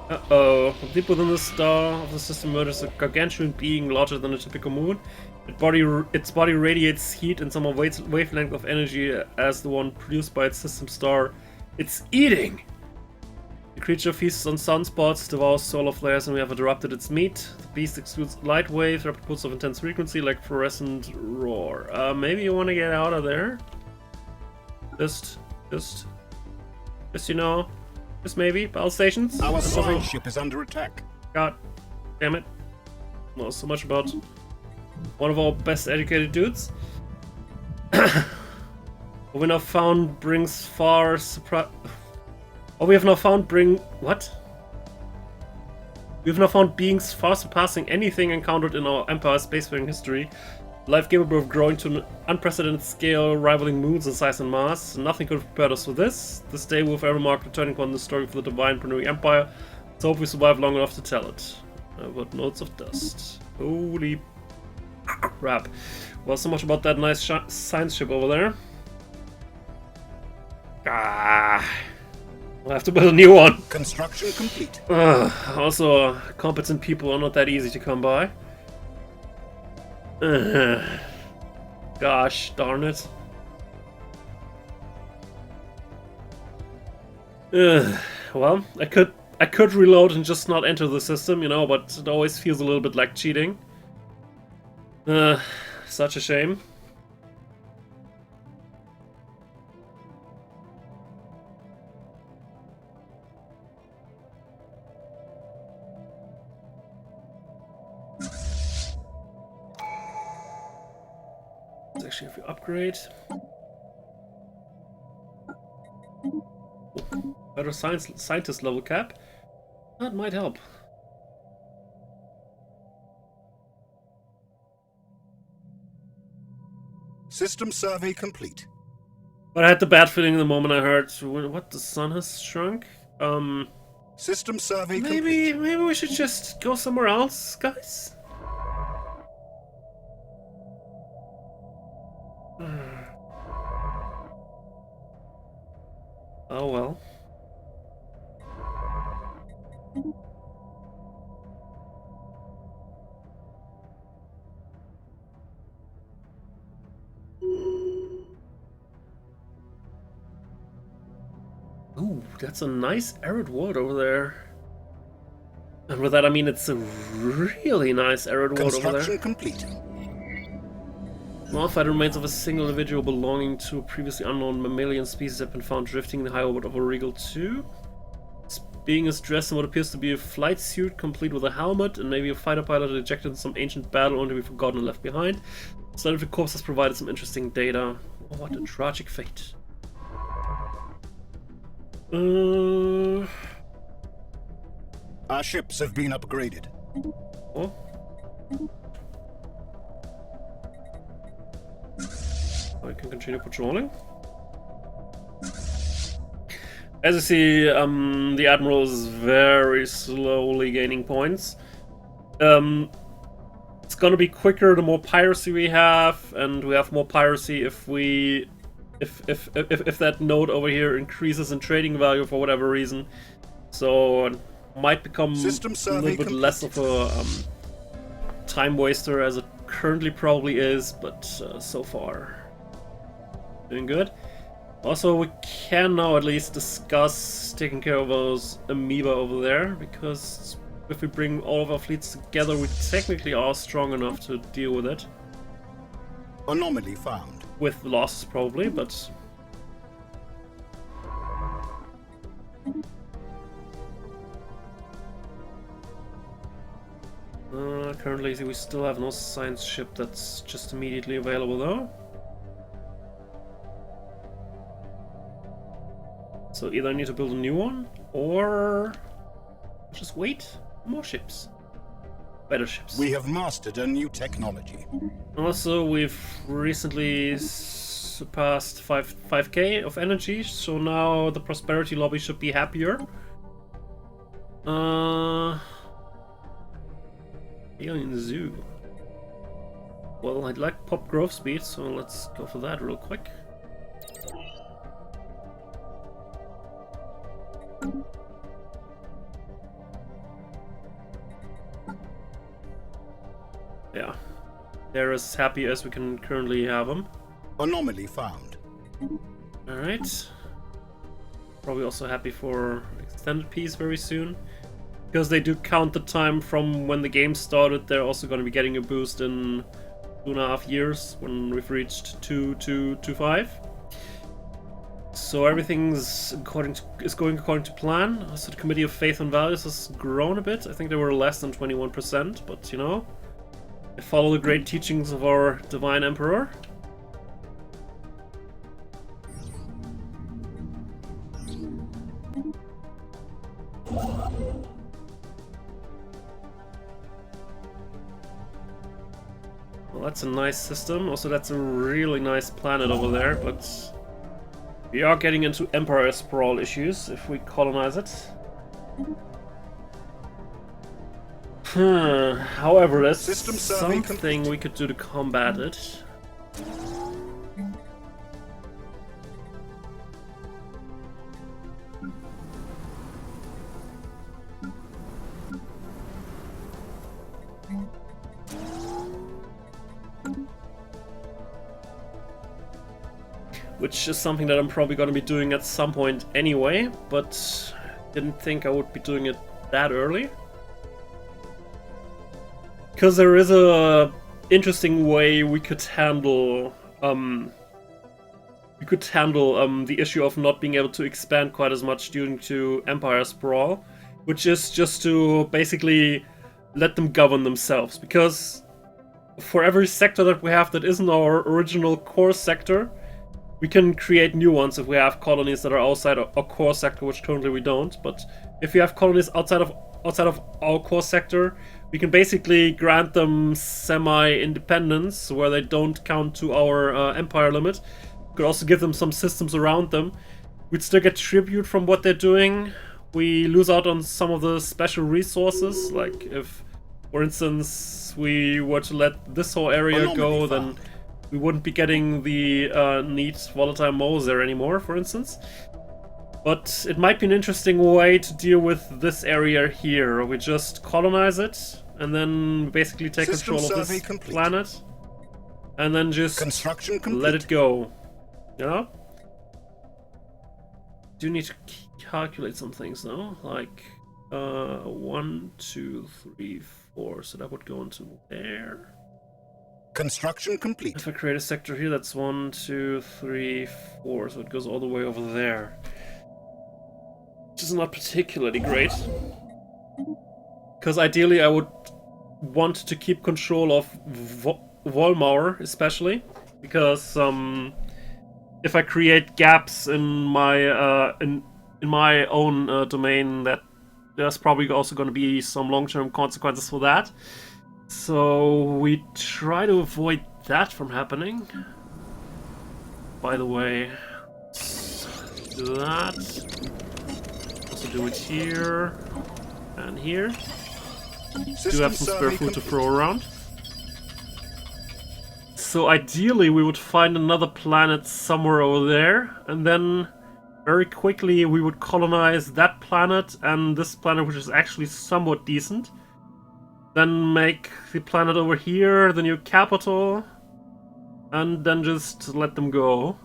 Uh-oh. Deep within the star of the system emerges a gargantuan being larger than a typical moon. Its body radiates heat and some wavelength of energy as the one produced by its system star. It's eating! The creature feasts on sunspots, devours solar flares, and we have interrupted its meat. The beast exudes light waves, rapid pulses of intense frequency, like fluorescent roar. Maybe you want to get out of there? Just, you know, just maybe. Battle stations? Our science ship is under attack. God damn it. Not so much about one of our best educated dudes. What we now found brings far surprise. What we have now found what? We have now found beings far surpassing anything encountered in our Empire's spacefaring history. Life capable of growing to an unprecedented scale, rivaling moons in size and mass. Nothing could have prepared us for this. This day will forever mark the turning point in the story for the divine Pernuri Empire. Let's hope we survive long enough to tell it. I've got notes of dust. Holy crap. Well, so much about that nice science ship over there. We'll have to build a new one. Construction complete. Also, competent people are not that easy to come by. Gosh darn it. Well, I could reload and just not enter the system, you know, but it always feels a little bit like cheating. Such a shame. Let's actually, if we upgrade. Better scientist level cap. That might help. System survey complete. But I had the bad feeling the moment I heard what the sun has shrunk. System survey maybe complete. we should just go somewhere else, guys. Oh well. Ooh, that's a nice arid world over there. And with that I mean it's a really nice arid world over there. Construction complete. Modified remains of a single individual belonging to a previously unknown mammalian species have been found drifting in the high orbit of Regal 2. This being is dressed in what appears to be a flight suit, complete with a helmet, and maybe a fighter pilot ejected in some ancient battle only to be forgotten and left behind. The study of the corpse has provided some interesting data. Oh, what a tragic fate. Our ships have been upgraded. Oh. I can continue patrolling. As you see, the Admiral is very slowly gaining points. It's gonna be quicker the more piracy we have, and we have more piracy if that node over here increases in trading value for whatever reason. So it might become a little bit less of a time waster as it currently probably is, but so far doing good. Also, we can now at least discuss taking care of those amoeba over there, because if we bring all of our fleets together, we technically are strong enough to deal with it. Anomaly found. With losses probably, but... currently we still have no science ship that's just immediately available though. So either I need to build a new one, or just wait for more ships. Better ships. We have mastered a new technology. Also, we've recently surpassed 5k of energy, so now the Prosperity Lobby should be happier. Alien Zoo. Well, I'd like pop growth speed, so let's go for that real quick. Yeah, they're as happy as we can currently have them. Anomaly found. Alright. Probably also happy for extended peace very soon. Because they do count the time from when the game started, they're also going to be getting a boost in 2.5 years when we've reached 2225. So everything's going according to plan. Also, the Committee of Faith and Values has grown a bit. I think they were less than 21%, but you know, they follow the great teachings of our Divine Emperor. Well, that's a nice system. Also, that's a really nice planet over there, but we are getting into Empire sprawl issues if we colonize it. However, there's something we could do to combat it. Which is something that I'm probably going to be doing at some point anyway, but didn't think I would be doing it that early. Because there is a interesting way we could handle the issue of not being able to expand quite as much due to Empire Sprawl, which is just to basically let them govern themselves. Because for every sector that we have that isn't our original core sector, we can create new ones if we have colonies that are outside our core sector, which currently we don't. But if we have colonies outside of our core sector, we can basically grant them semi-independence, where they don't count to our empire limit. We could also give them some systems around them. We'd still get tribute from what they're doing. We lose out on some of the special resources, like if, for instance, we were to let this whole area go, then we wouldn't be getting the neat volatile moles there anymore, for instance. But it might be an interesting way to deal with this area here. We just colonize it, and then basically take control of this planet, and then just let it go. You know? Do need to calculate some things though, like 1, 2, 3, 4. So that would go into there. Construction complete. If I create a sector here, that's 1, 2, 3, 4. So it goes all the way over there, which is not particularly great. Because ideally, I would want to keep control of Volmauer, especially because if I create gaps in my in my own domain, that there's probably also going to be some long-term consequences for that. So we try to avoid that from happening. By the way, let's do that. Also do it here and here. Do have some spare food to throw around. So ideally we would find another planet somewhere over there, and then very quickly we would colonize that planet and this planet, which is actually somewhat decent. Then make the planet over here the new capital, and then just let them go.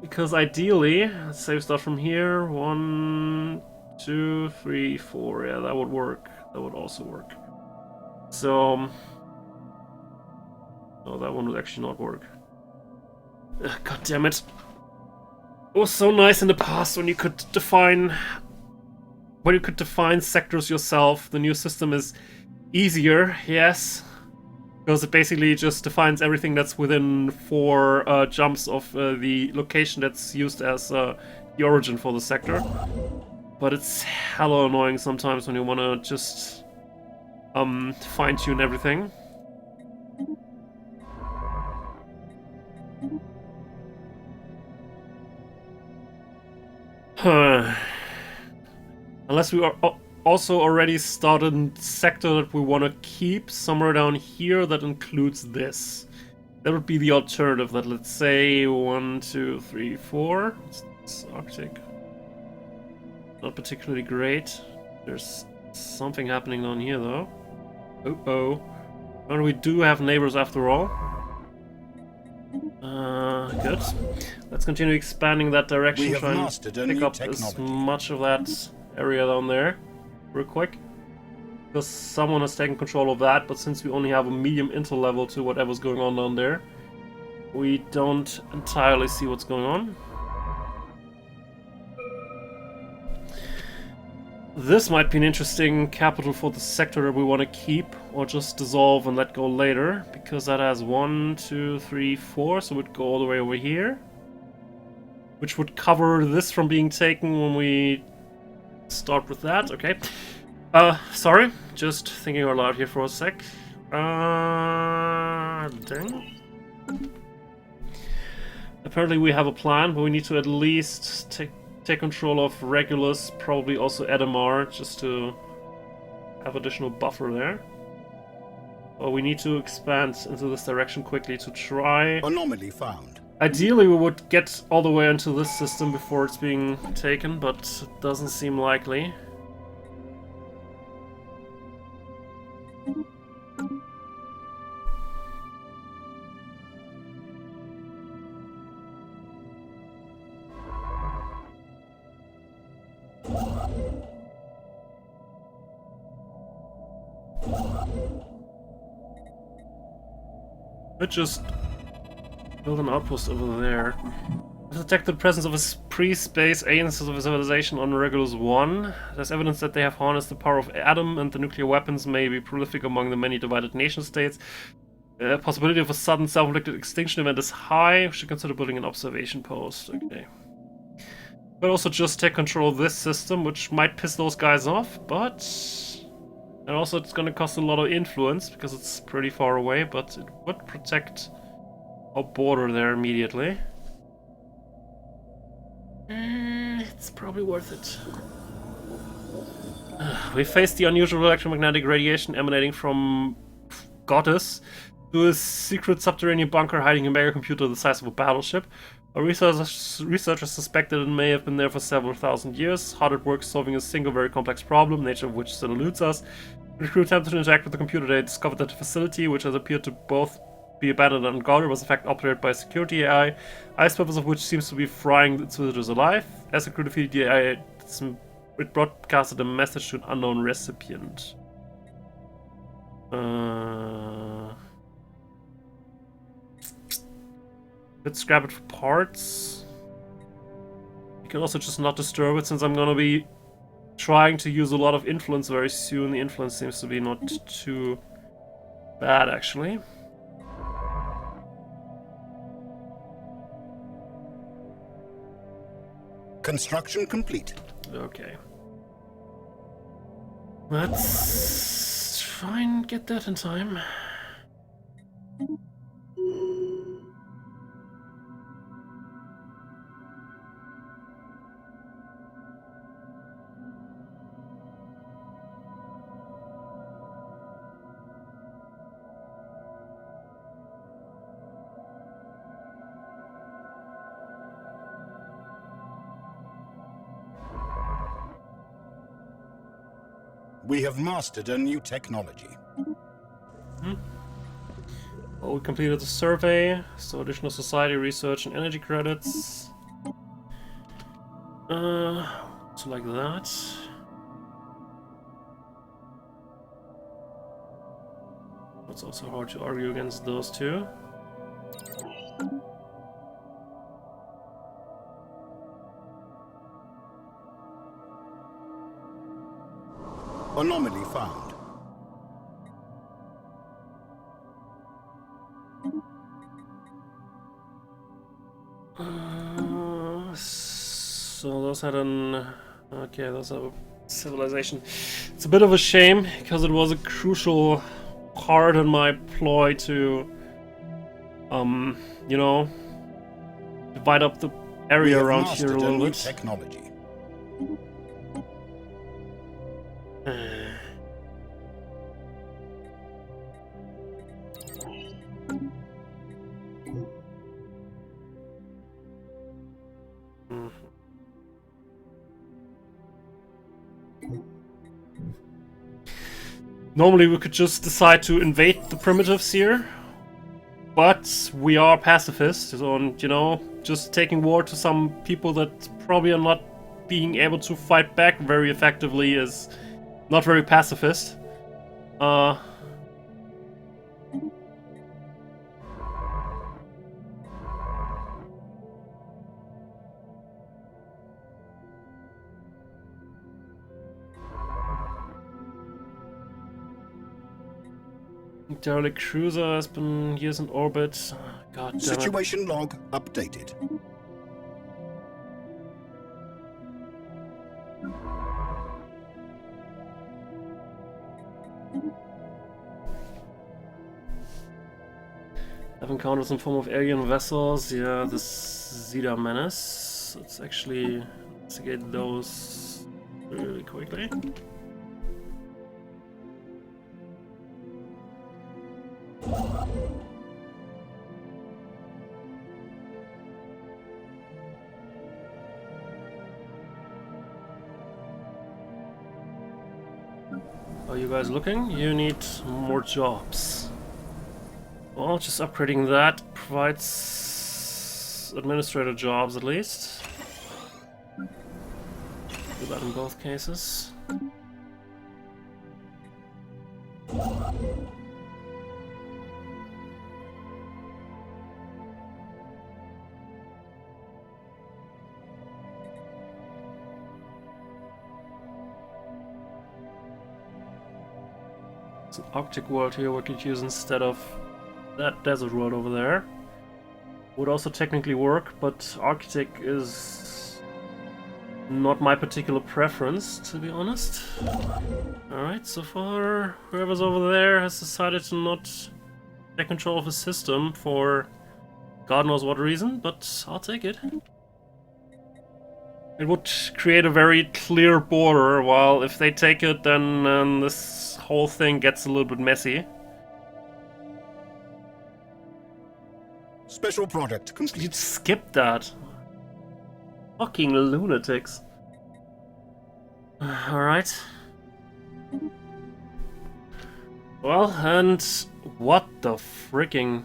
Because ideally, let's say we start from here. 1, 2, 3, 4. Yeah, that would work. That would also work. So, no, that one would actually not work. Ugh, God damn it! It was so nice in the past when you could define sectors yourself. The new system is easier, yes, because it basically just defines everything that's within 4 jumps of the location that's used as the origin for the sector. But it's hella annoying sometimes when you want to just fine-tune everything. Unless we are also already started a sector that we want to keep somewhere down here that includes this. That would be the alternative. That, let's say 1, 2, 3, 4. It's Arctic. Not particularly great. There's something happening down here though. Oh. And we do have neighbors after all. Good. Let's continue expanding that direction. Try and pick up as much of that area down there real quick. Because someone has taken control of that, but since we only have a medium intel level to whatever's going on down there, we don't entirely see what's going on. This might be an interesting capital for the sector that we want to keep, or just dissolve and let go later, because that has 1, 2, 3, 4, so it would go all the way over here. Which would cover this from being taken when we start with that, okay. Sorry, just thinking out loud here for a sec. Dang. Apparently we have a plan, but we need to at least take control of Regulus, probably also Edamar, just to have additional buffer there. Well, we need to expand into this direction quickly to try. Anomaly found. Ideally, we would get all the way into this system before it's being taken, but it doesn't seem likely. Could just build an outpost over there. Detected the presence of a pre-space alien civilization on Regulus 1. There's evidence that they have harnessed the power of Adam, and the nuclear weapons may be prolific among the many divided nation-states. The possibility of a sudden self-inflicted extinction event is high. We should consider building an observation post. Okay. But also just take control of this system, which might piss those guys off, but... And also it's gonna cost a lot of influence, because it's pretty far away, but it would protect our border there immediately. It's probably worth it. We faced the unusual electromagnetic radiation emanating from Goddess to a secret subterranean bunker hiding a mega computer the size of a battleship. Our researchers suspected it may have been there for several thousand years, hard at work solving a single very complex problem, nature of which still eludes us. When the crew attempted to interact with the computer, they discovered that the facility, which has appeared to both be abandoned and unguarded, was in fact operated by a security AI, ice purpose of which seems to be frying its visitors alive. As the crew defeated the AI, it broadcasted a message to an unknown recipient. Let's scrap it for parts. You can also just not disturb it, since I'm gonna be trying to use a lot of influence very soon. The influence seems to be not too bad, actually. Construction complete. Okay. Let's try and get that in time. We have mastered a new technology. Well, we completed the survey, so additional society research and energy credits. So like that. It's also hard to argue against those two. Anomaly found. So those had an... Okay, those are civilization. It's a bit of a shame, because it was a crucial part in my ploy to, you know, divide up the area around here a little bit. Technology. Normally we could just decide to invade the primitives here, but we are pacifists, so, you know, just taking war to some people that probably are not being able to fight back very effectively is not very pacifist. Derelict cruiser has been years in orbit. God damn it. Situation log updated. I've encountered some form of alien vessels. Yeah, the Zeta Menace. Let's actually investigate those really quickly. Are you guys looking? You need more jobs. Well, just upgrading that provides administrator jobs at least. Do that in both cases. It's an Arctic world here we could use instead of that desert world over there. Would also technically work, but Arctic is not my particular preference, to be honest. Alright, so far whoever's over there has decided to not take control of the system for God knows what reason, but I'll take it. It would create a very clear border, while if they take it, then this whole thing gets a little bit messy. Special project You'd complete. skip that. Fucking lunatics. Alright. Well, and what the fricking...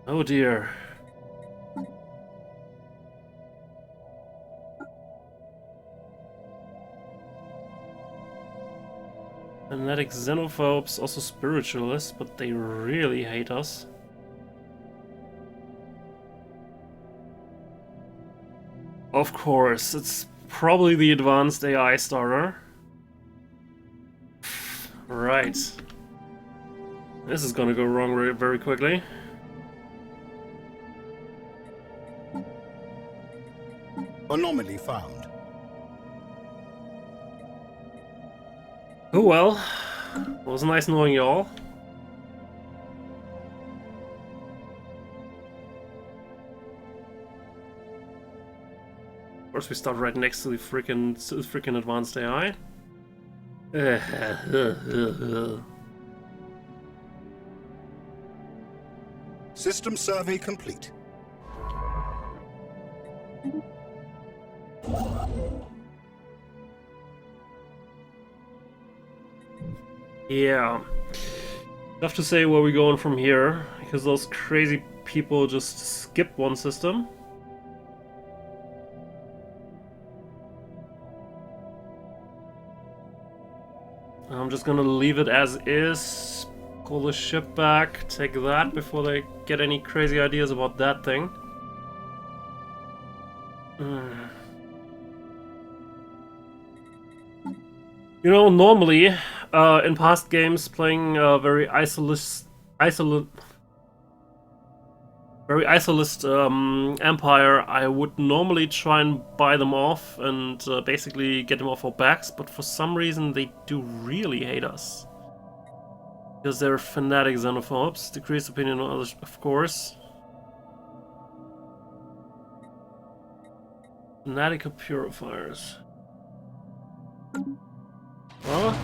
Oh dear. Fanatic xenophobes, also spiritualists, but they really hate us. Of course, it's probably the advanced AI starter. Right. This is gonna go wrong very quickly. Anomaly found. Oh well. It was nice knowing you all. Of course, we start right next to the freaking advanced AI. System survey complete. Yeah. Tough to say where we're going from here, because those crazy people just skip one system. I'm just gonna leave it as is, call the ship back, take that before they get any crazy ideas about that thing. You know, normally, in past games, playing a very isolationist empire, I would normally try and buy them off and basically get them off our backs, but for some reason they do really hate us. Because they're fanatic xenophobes, decreased opinion on others, of course. Fanatic purifiers. Well,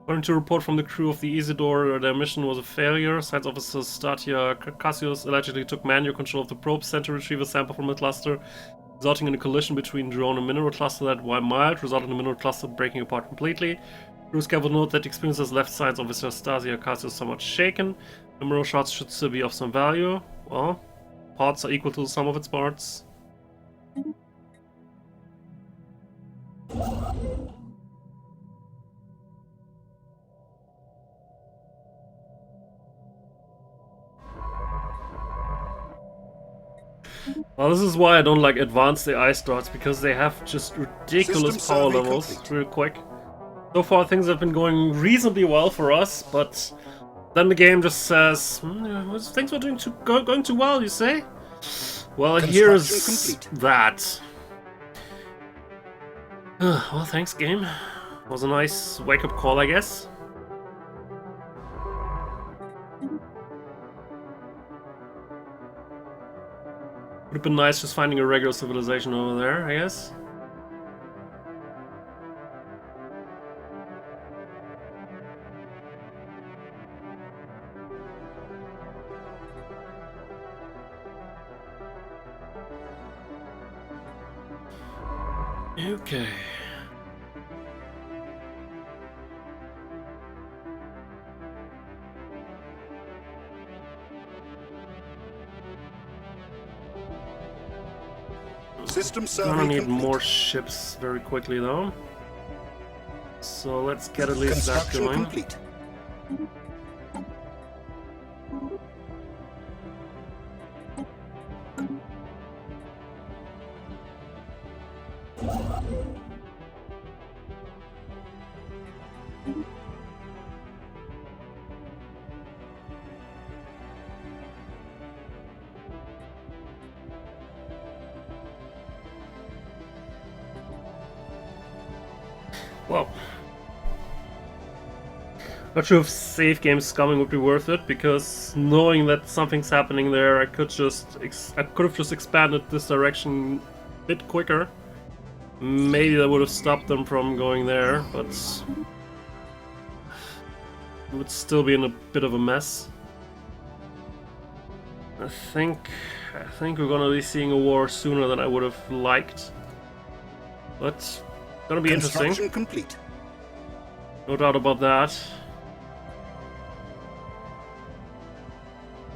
according to a report from the crew of the Isidore, their mission was a failure. Science officer Statia Cassius allegedly took manual control of the probe center to retrieve a sample from the cluster, resulting in a collision between drone and mineral cluster that, while mild, resulted in the mineral cluster breaking apart completely. Crew's careful note that the experience has left science officer Stasia Cassius somewhat shaken. The mineral shards should still be of some value. Well, parts are equal to the sum of its parts. Well, this is why I don't like advanced AI starts, because they have just ridiculous power levels real quick. So far things have been going reasonably well for us, but then the game just says, things were going too well, you say? Well, here's that. Well, thanks, game. Was a nice wake-up call, I guess. Would have been nice just finding a regular civilization over there, I guess. Okay. System survey Gonna need complete. more ships very quickly though. So let's get at least that Construction going. complete. Well, not sure if save game scumming would be worth it, because knowing that something's happening there, I could have just expanded this direction a bit quicker. Maybe that would have stopped them from going there, but it would still be in a bit of a mess. I think we're gonna be seeing a war sooner than I would have liked, but gonna be interesting. Construction complete. No doubt about that.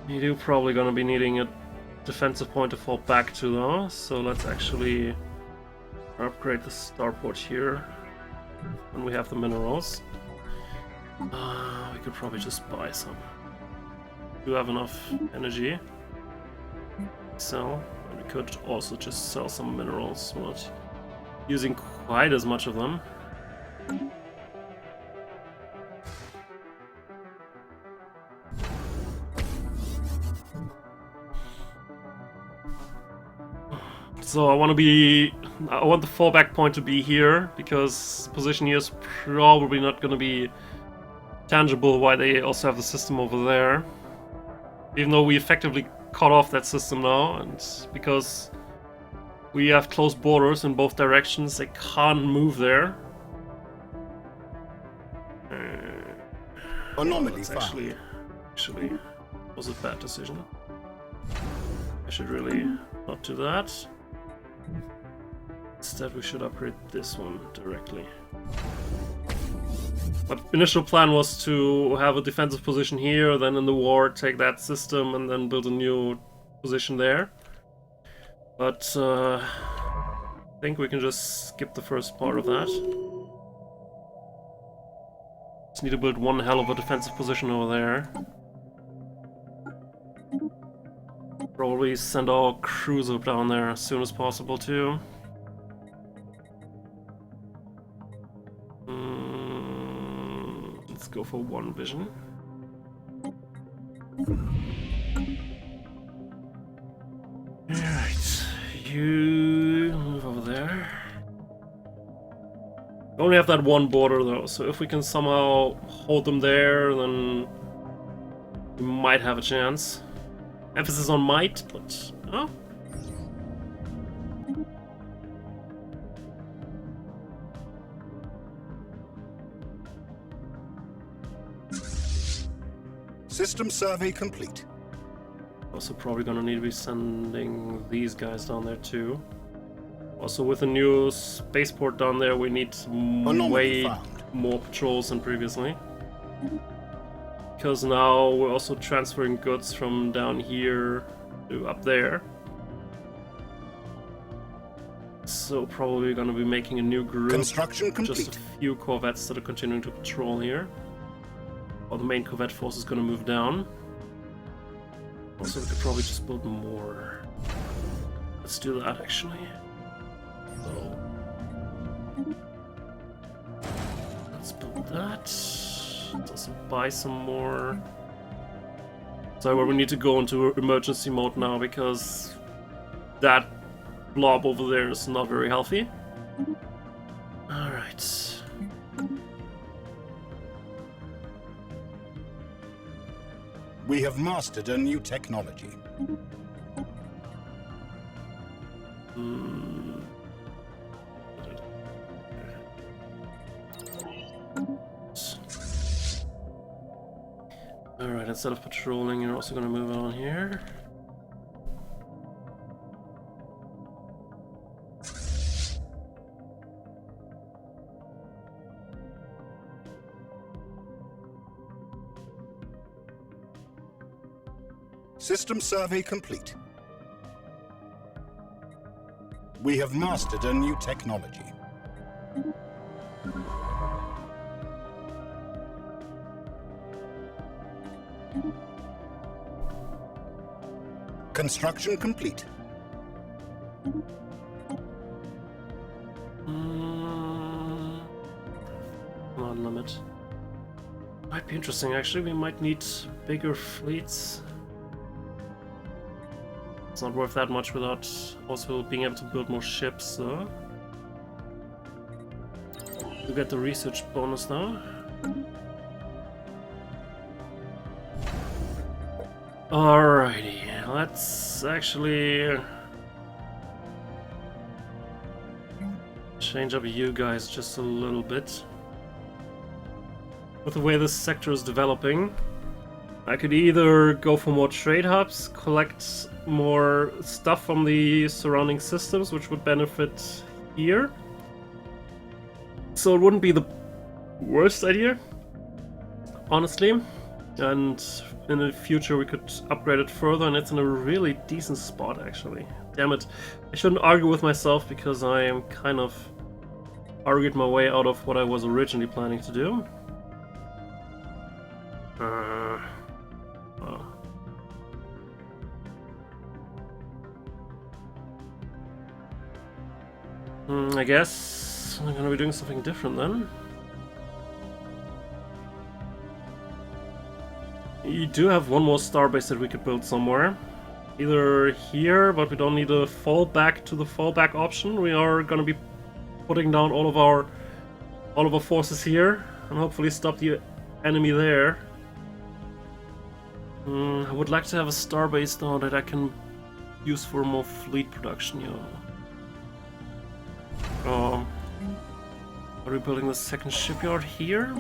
You do probably gonna be needing a defensive point to fall back to though, so let's actually upgrade the starport here when we have the minerals. We could probably just buy some. We do have enough energy. Sell. And we could also just sell some minerals. We're not using quite as much of them. So I want the fallback point to be here, because the position here is probably not going to be tangible while they also have the system over there. Even though we effectively cut off that system now, and because we have close borders in both directions, they can't move there. Anomaly found. Actually was a bad decision. I should really not do that. Instead, we should upgrade this one directly. My initial plan was to have a defensive position here, then in the war take that system and then build a new position there. But I think we can just skip the first part of that. Just need to build one hell of a defensive position over there. Probably send our cruiser down there as soon as possible too. Let's go for one vision. Alright, you move over there. We only have that one border though, so if we can somehow hold them there, then we might have a chance. Emphasis on might, but oh. System survey complete. Also probably gonna need to be sending these guys down there too. Also with the new spaceport down there, we need way more patrols than previously. Because now we're also transferring goods from down here to up there. So probably gonna be making a new group. Construction complete. Just a few corvettes that are continuing to patrol here. Or the main corvette force is gonna move down. Also, we could probably just build more. Let's do that actually. So let's build that. Let's also buy some more. So we need to go into emergency mode now because that blob over there is not very healthy. Alright. We have mastered a new technology. Alright, instead of patrolling, you're also going to move on here. System survey complete. We have mastered a new technology. Construction complete. Command limit. Might be interesting actually, we might need bigger fleets. It's not worth that much without also being able to build more ships, though. You get the research bonus now. Alrighty, let's actually change up you guys just a little bit. With the way this sector is developing, I could either go for more trade hubs, collect more stuff from the surrounding systems, which would benefit here. So it wouldn't be the worst idea, honestly. And in the future we could upgrade it further, and it's in a really decent spot actually. Damn it, I shouldn't argue with myself because I am kind of argued my way out of what I was originally planning to do. I guess I'm gonna be doing something different then. You do have one more starbase that we could build somewhere. Either here, but we don't need a fallback to the fallback option. We are gonna be putting down all of our forces here and hopefully stop the enemy there. I would like to have a starbase though that I can use for more fleet production, yeah. Are we building the second shipyard here?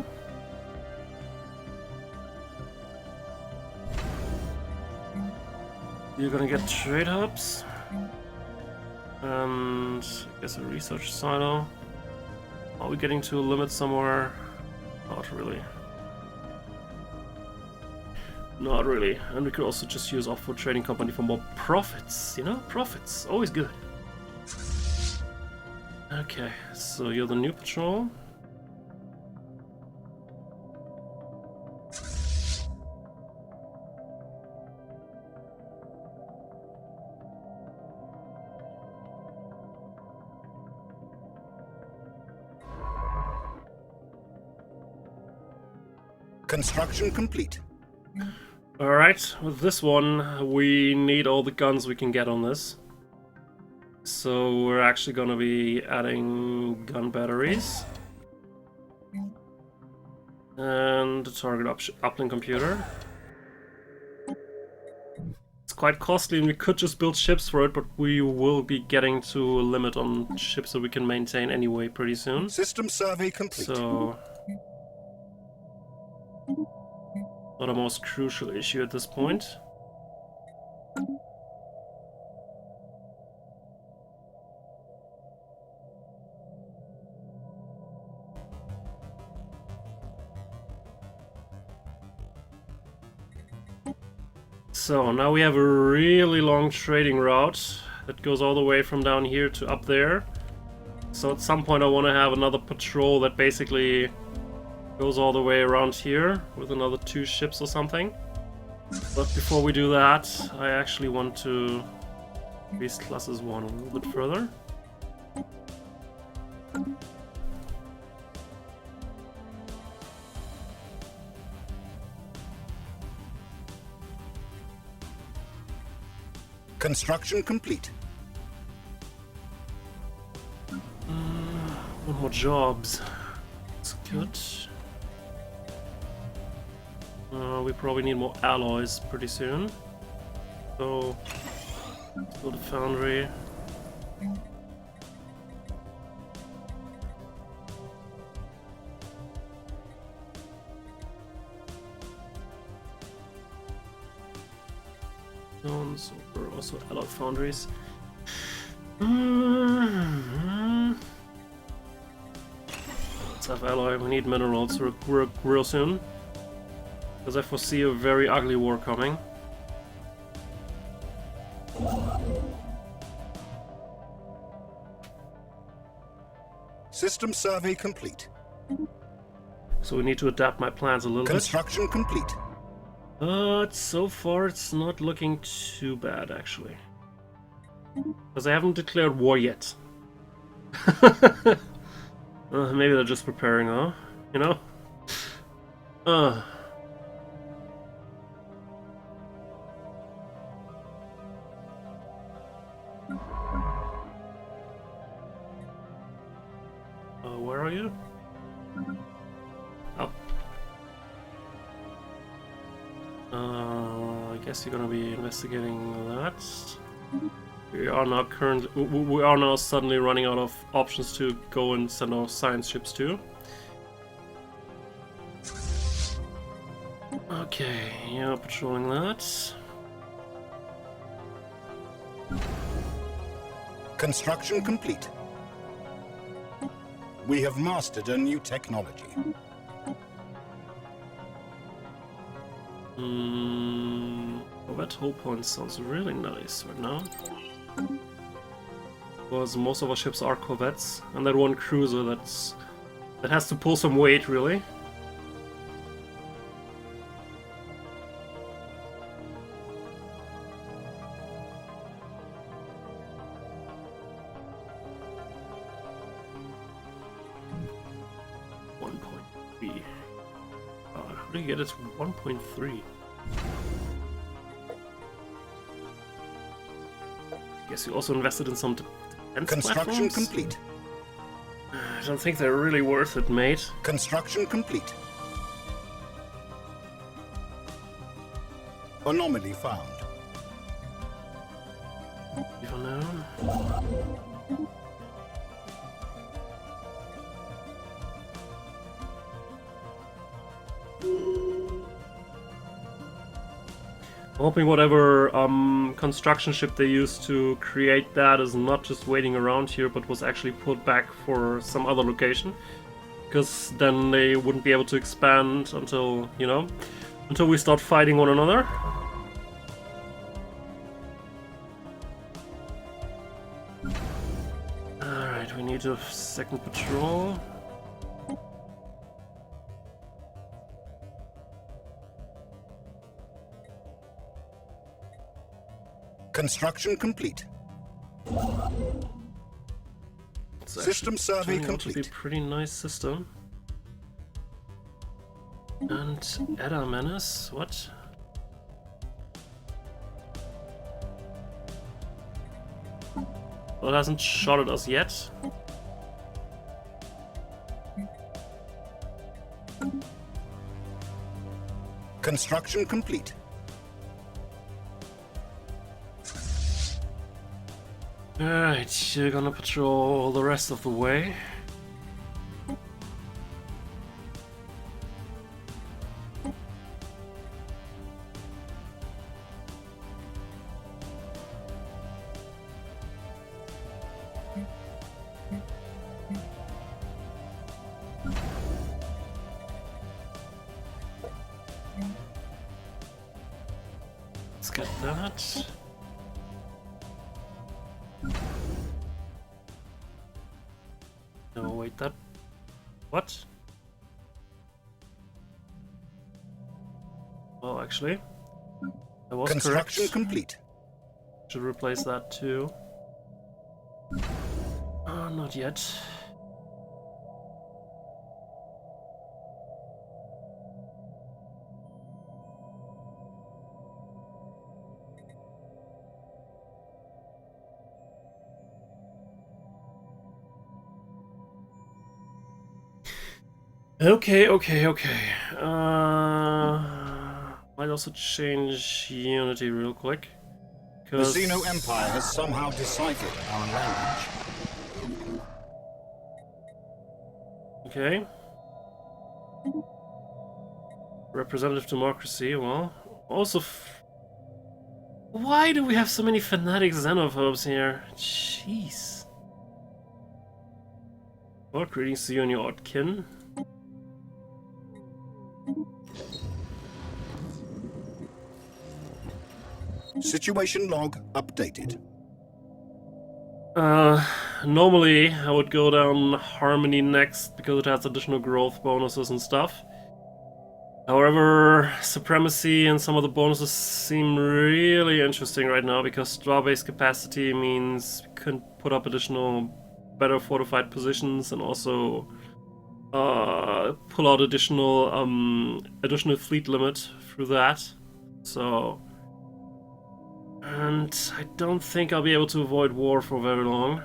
You're gonna get trade hubs. And I guess a research silo. Are we getting to a limit somewhere? Not really. Not really. And we could also just use Off-Road Trading Company for more profits, you know? Profits, always good. Okay, so you're the new patrol. Construction complete. Alright, with this one, we need all the guns we can get on this. So we're actually gonna be adding gun batteries. And the target uplink computer. It's quite costly and we could just build ships for it, but we will be getting to a limit on ships that we can maintain anyway pretty soon. System survey complete. So not a most crucial issue at this point. So now we have a really long trading route that goes all the way from down here to up there. So at some point I want to have another patrol that basically goes all the way around here with another 2 ships or something. But before we do that, I actually want to increase classes 1 a little bit further. Construction complete. One more jobs. That's good. We probably need more alloys pretty soon. So, let's build a foundry. So we're also alloy foundries. Let's have alloy. We need minerals real soon, because I foresee a very ugly war coming. System survey complete. So we need to adapt my plans a little Construction complete. But so far it's not looking too bad, actually. Because I haven't declared war yet. Maybe they're just preparing, huh? You know? Where are you? Oh. I guess you're gonna be investigating that. We are now suddenly running out of options to go and send our science ships to. Okay, yeah, patrolling that. Construction complete. We have mastered a new technology. Well, that whole point sounds really nice right now. Because most of our ships are corvettes, and that one cruiser that has to pull some weight, really. How do you get it to 1.3? Guess you also invested in some defense Construction platforms? complete. I don't think they're really worth it, mate. Construction complete. Anomaly found. Even now? I'm hoping whatever construction ship they used to create that is not just waiting around here, but was actually put back for some other location. Because then they wouldn't be able to expand until, you know, until we start fighting one another. Alright, we need a second patrol. Construction complete. It's System survey turning out to be a complete. pretty nice system. And Edda Menace, what? Well, it hasn't shot at us yet. Construction complete. Alright, you're gonna patrol the rest of the way. Let's get that. No, wait, that... What? Well, actually, I was Construction correct. complete. Should replace that too. Not yet. Okay. Might also change Unity real quick. The Xeno Empire has somehow deciphered our language. Okay. Representative democracy, well, also... Why do we have so many fanatic xenophobes here? Jeez. Well, greetings to you and your odd kin. Situation log updated. Normally I would go down Harmony next because it has additional growth bonuses and stuff. However, Supremacy and some of the bonuses seem really interesting right now because straw-based capacity means we can put up additional better fortified positions and also pull out additional fleet limit through that. So... And I don't think I'll be able to avoid war for very long.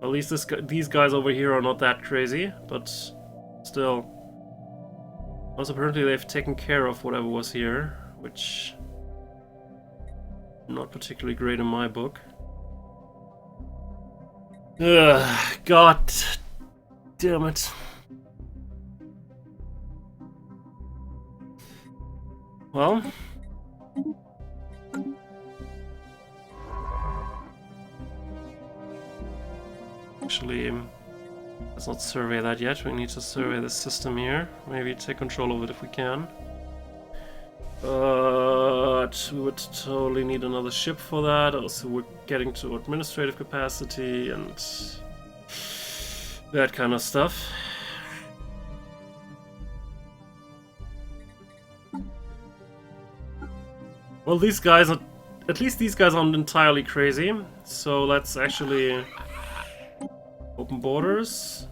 At least these guys over here are not that crazy, but still. Also, apparently they've taken care of whatever was here, which not particularly great in my book. Ugh, God damn it. Well, actually, let's not survey that yet. We need to survey the system here. Maybe take control of it if we can. But we would totally need another ship for that. Also, we're getting to administrative capacity and that kind of stuff. Well, these guys are... At least these guys aren't entirely crazy. So let's actually open borders.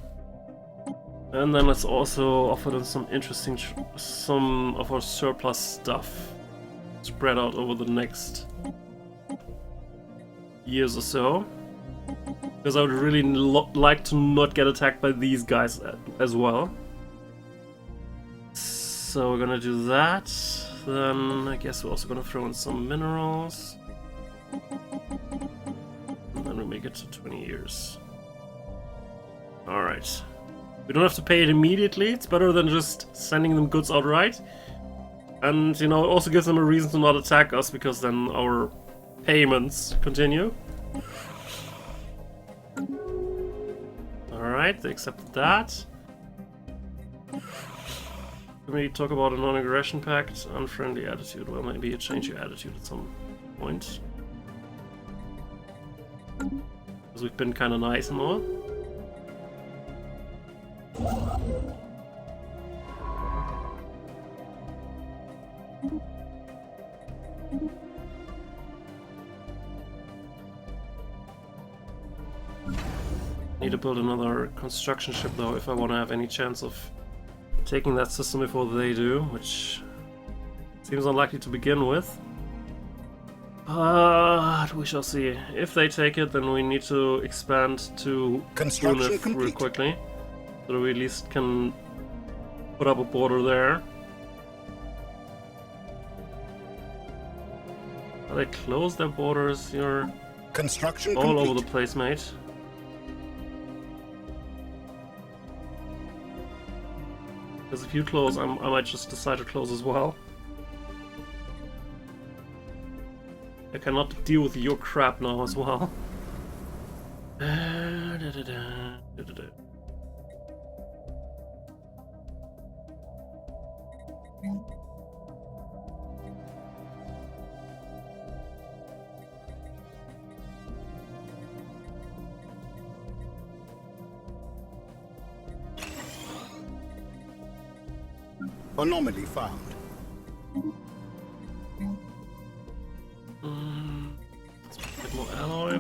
And then let's also offer them some interesting... some of our surplus stuff. Spread out over the next years or so. Because I would really like to not get attacked by these guys as well. So we're gonna do that. Then I guess we're also gonna throw in some minerals. And then we make it to 20 years. Alright. We don't have to pay it immediately, it's better than just sending them goods outright. And, you know, it also gives them a reason to not attack us, because then our payments continue. Alright, they accepted that. Can we talk about a non-aggression pact? Unfriendly attitude. Well, maybe you change your attitude at some point. Because we've been kind of nice and all. Need to build another construction ship though if I want to have any chance of taking that system before they do, which seems unlikely to begin with. But we shall see. If they take it, then we need to expand to Unif real quickly, so that we at least can put up a border there. Are they close their borders? You're construction all complete. over the place, mate. Because if you close, I might just decide to close as well. I cannot deal with your crap now as well. Anomaly found. Let's get more alloy.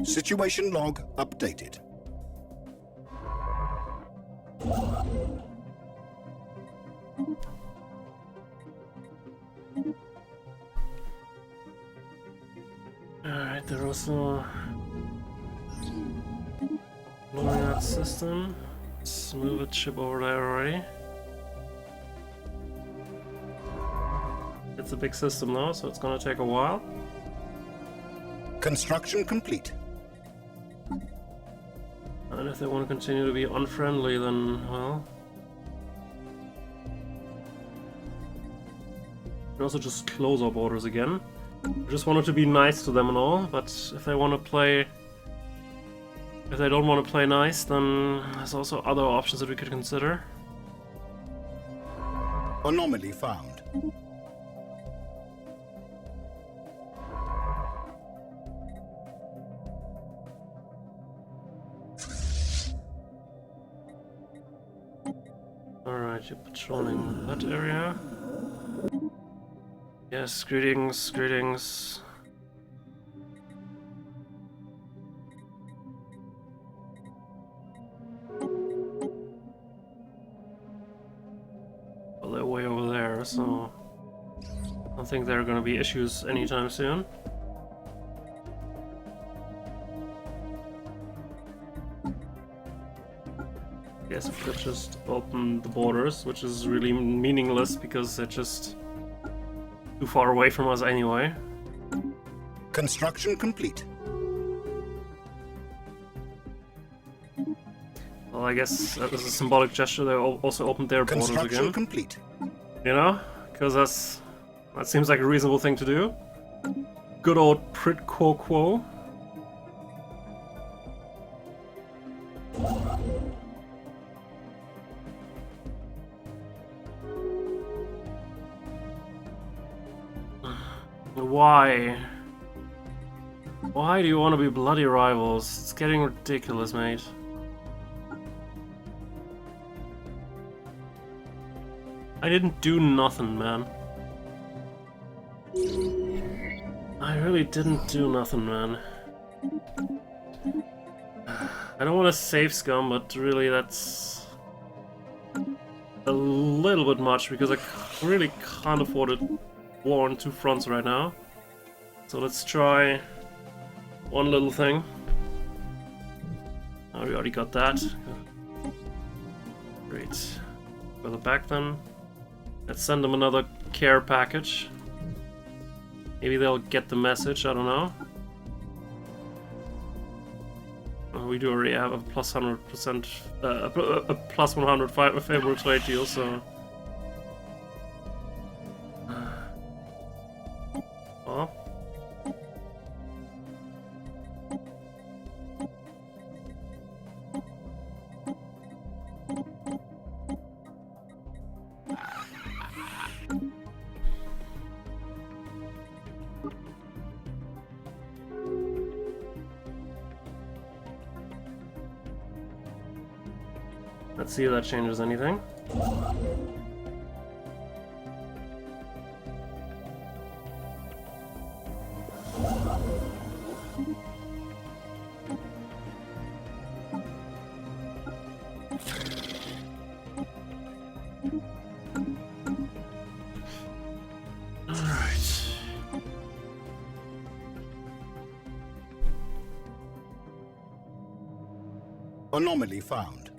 Situation log updated. Alright, they're also blowing that system. Let's move a chip over there already. It's a big system though, so it's gonna take a while. Construction complete. And if they want to continue to be unfriendly, then, well... we can also just close our borders again. I just wanted to be nice to them and all, but if they want to play... if they don't want to play nice, then there's also other options that we could consider. Anomaly found. Alright, you're patrolling that area. Yes, greetings, greetings. there, so I don't think there are gonna be issues anytime soon. Guess we could just open the borders, which is really meaningless because they're just too far away from us anyway. Construction complete. Well, I guess as a symbolic gesture, they also opened their borders again. Construction complete. You know, because that seems like a reasonable thing to do. Good old Prit Quo Quo. Why? Why do you want to be bloody rivals? It's getting ridiculous, mate. I didn't do nothing, man. I really didn't do nothing, man. I don't want to save scum, but really that's a little bit much because I really can't afford a war on two fronts right now. So let's try one little thing. Oh, we already got that. Great. Further back then. Let's send them another care package. Maybe they'll get the message, I don't know. We do already have a plus 100%, a plus 100 favorable trade deal, so... Well... Let's see if that changes anything. Alright. Anomaly found.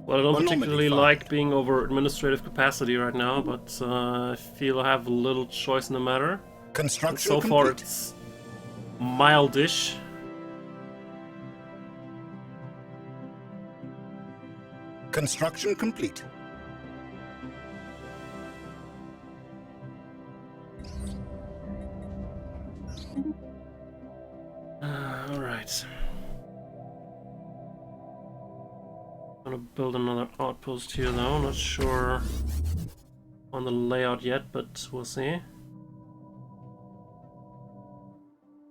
Well, I don't particularly like being over administrative capacity right now, but I feel I have little choice in the matter. Construction so complete. far it's mildish. Construction complete. Alright. Gonna build another outpost here though, not sure on the layout yet, but we'll see.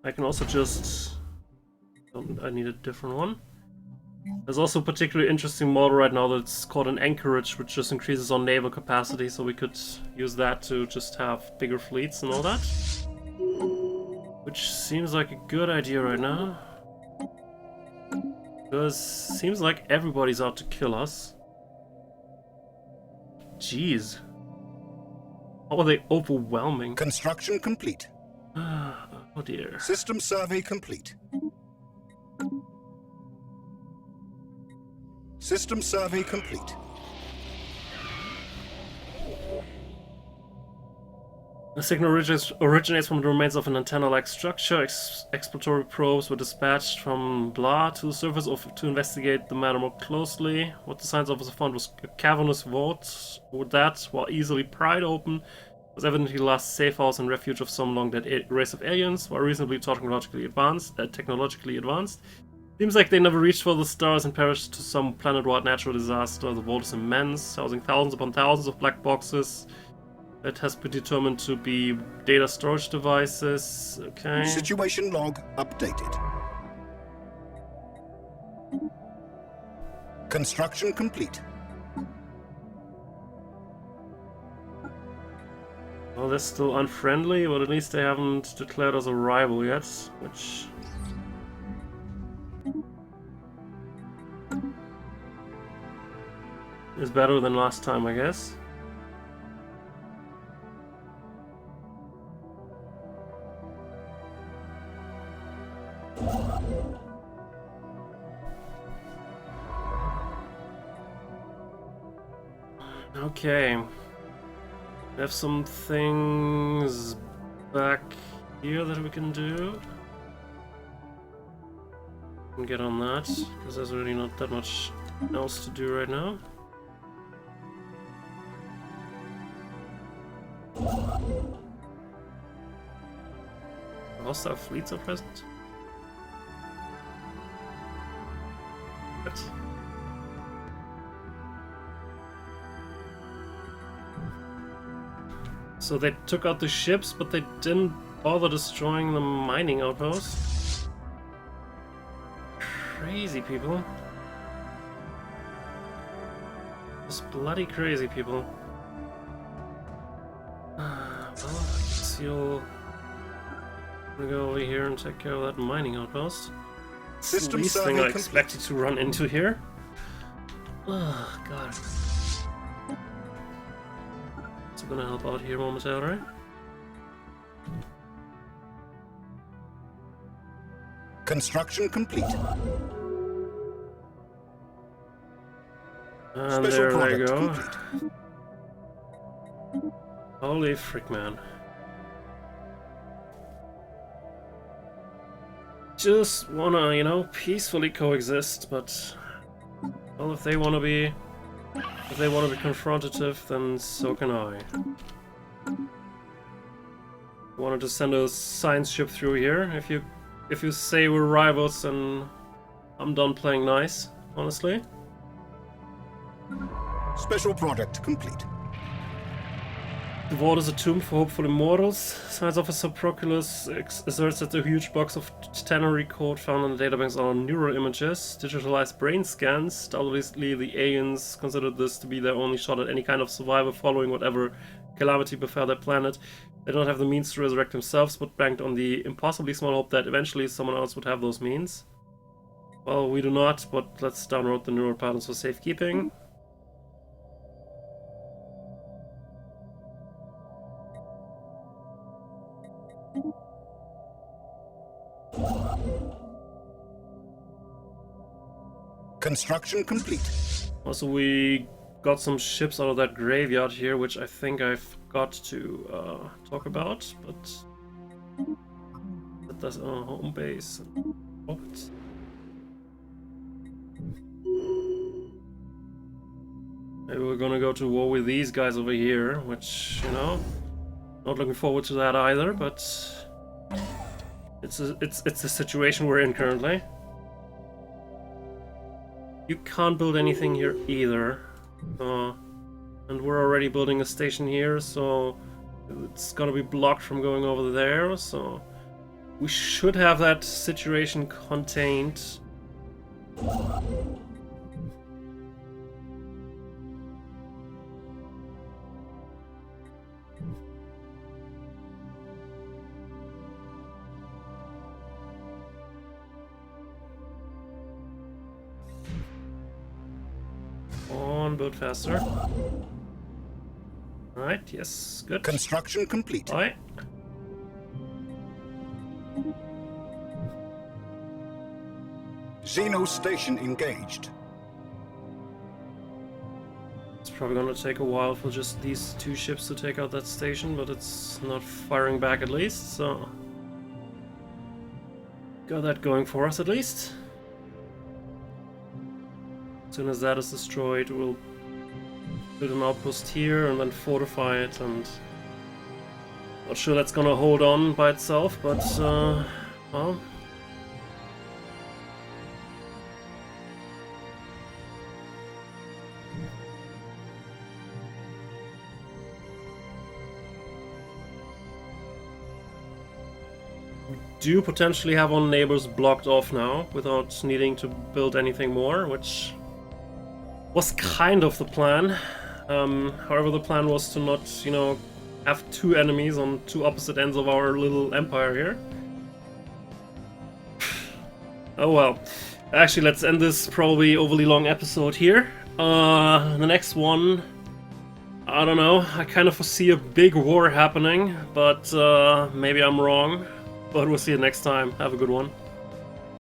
I can also just... I need a different one. There's also a particularly interesting model right now that's called an anchorage, which just increases our naval capacity, so we could use that to just have bigger fleets and all that. Which seems like a good idea right now. Because seems like everybody's out to kill us. Jeez. How are they overwhelming? Construction complete. Oh dear. System survey complete. System survey complete. The signal originates from the remains of an antenna-like structure. Exploratory probes were dispatched from Blah to the surface to investigate the matter more closely. What the science officer found was a cavernous vault that, while easily pried open, was evidently the last safe house and refuge of some long-dead race of aliens, while reasonably technologically advanced. Seems like they never reached for the stars and perished to some planet-wide natural disaster. The vault is immense, housing thousands upon thousands of black boxes. That has been determined to be data storage devices. Okay. Situation log updated. Construction complete. Well, they're still unfriendly, but at least they haven't declared us a rival yet, which... is better than last time, I guess. Okay. We have some things back here that we can do. We can get on that, because there's really not that much else to do right now. Hostile fleets are present? What? So they took out the ships, but they didn't bother destroying the mining outpost? Crazy people. Just bloody crazy people. Well, I guess you'll... I'm gonna go over here and take care of that mining outpost. It's the least thing I expected to run into here. Oh, God. It's gonna help out here momentarily. Construction complete. And there they go. Holy frick, man. Just wanna, you know, peacefully coexist, but... well, if they wanna be... if they wanna be confrontative, then so can I. Wanted to send a science ship through here. If you say we're rivals, then I'm done playing nice, honestly. Special product complete. The vault is a tomb for hopeful immortals. Science officer Proculus asserts that the huge box of tannery code found in the databanks are neural images, digitalized brain scans. Doubtlessly the aliens considered this to be their only shot at any kind of survival following whatever calamity befell their planet. They don't have the means to resurrect themselves, but banked on the impossibly small hope that eventually someone else would have those means. Well, we do not, but let's download the neural patterns for safekeeping. Construction complete. Also, we got some ships out of that graveyard here, which I think I forgot to talk about, but that's our home base. What? Maybe we're gonna go to war with these guys over here, which, you know, not looking forward to that either, but it's a situation we're in currently. You can't build anything here either, and we're already building a station here, so it's gonna be blocked from going over there, so we should have that situation contained. Build faster. Alright, yes, good. Construction complete. Alright. Xeno station engaged. It's probably gonna take a while for just these two ships to take out that station, but it's not firing back at least, so... got that going for us at least. As soon as that is destroyed, we'll build an outpost here and then fortify it, and not sure that's gonna hold on by itself, but well. We do potentially have our neighbors blocked off now without needing to build anything more, which was kind of the plan. However, the plan was to not, you know, have two enemies on two opposite ends of our little empire here. Oh well. Actually, let's end this probably overly long episode here. The next one, I don't know. I kind of foresee a big war happening, but maybe I'm wrong. But we'll see you next time. Have a good one.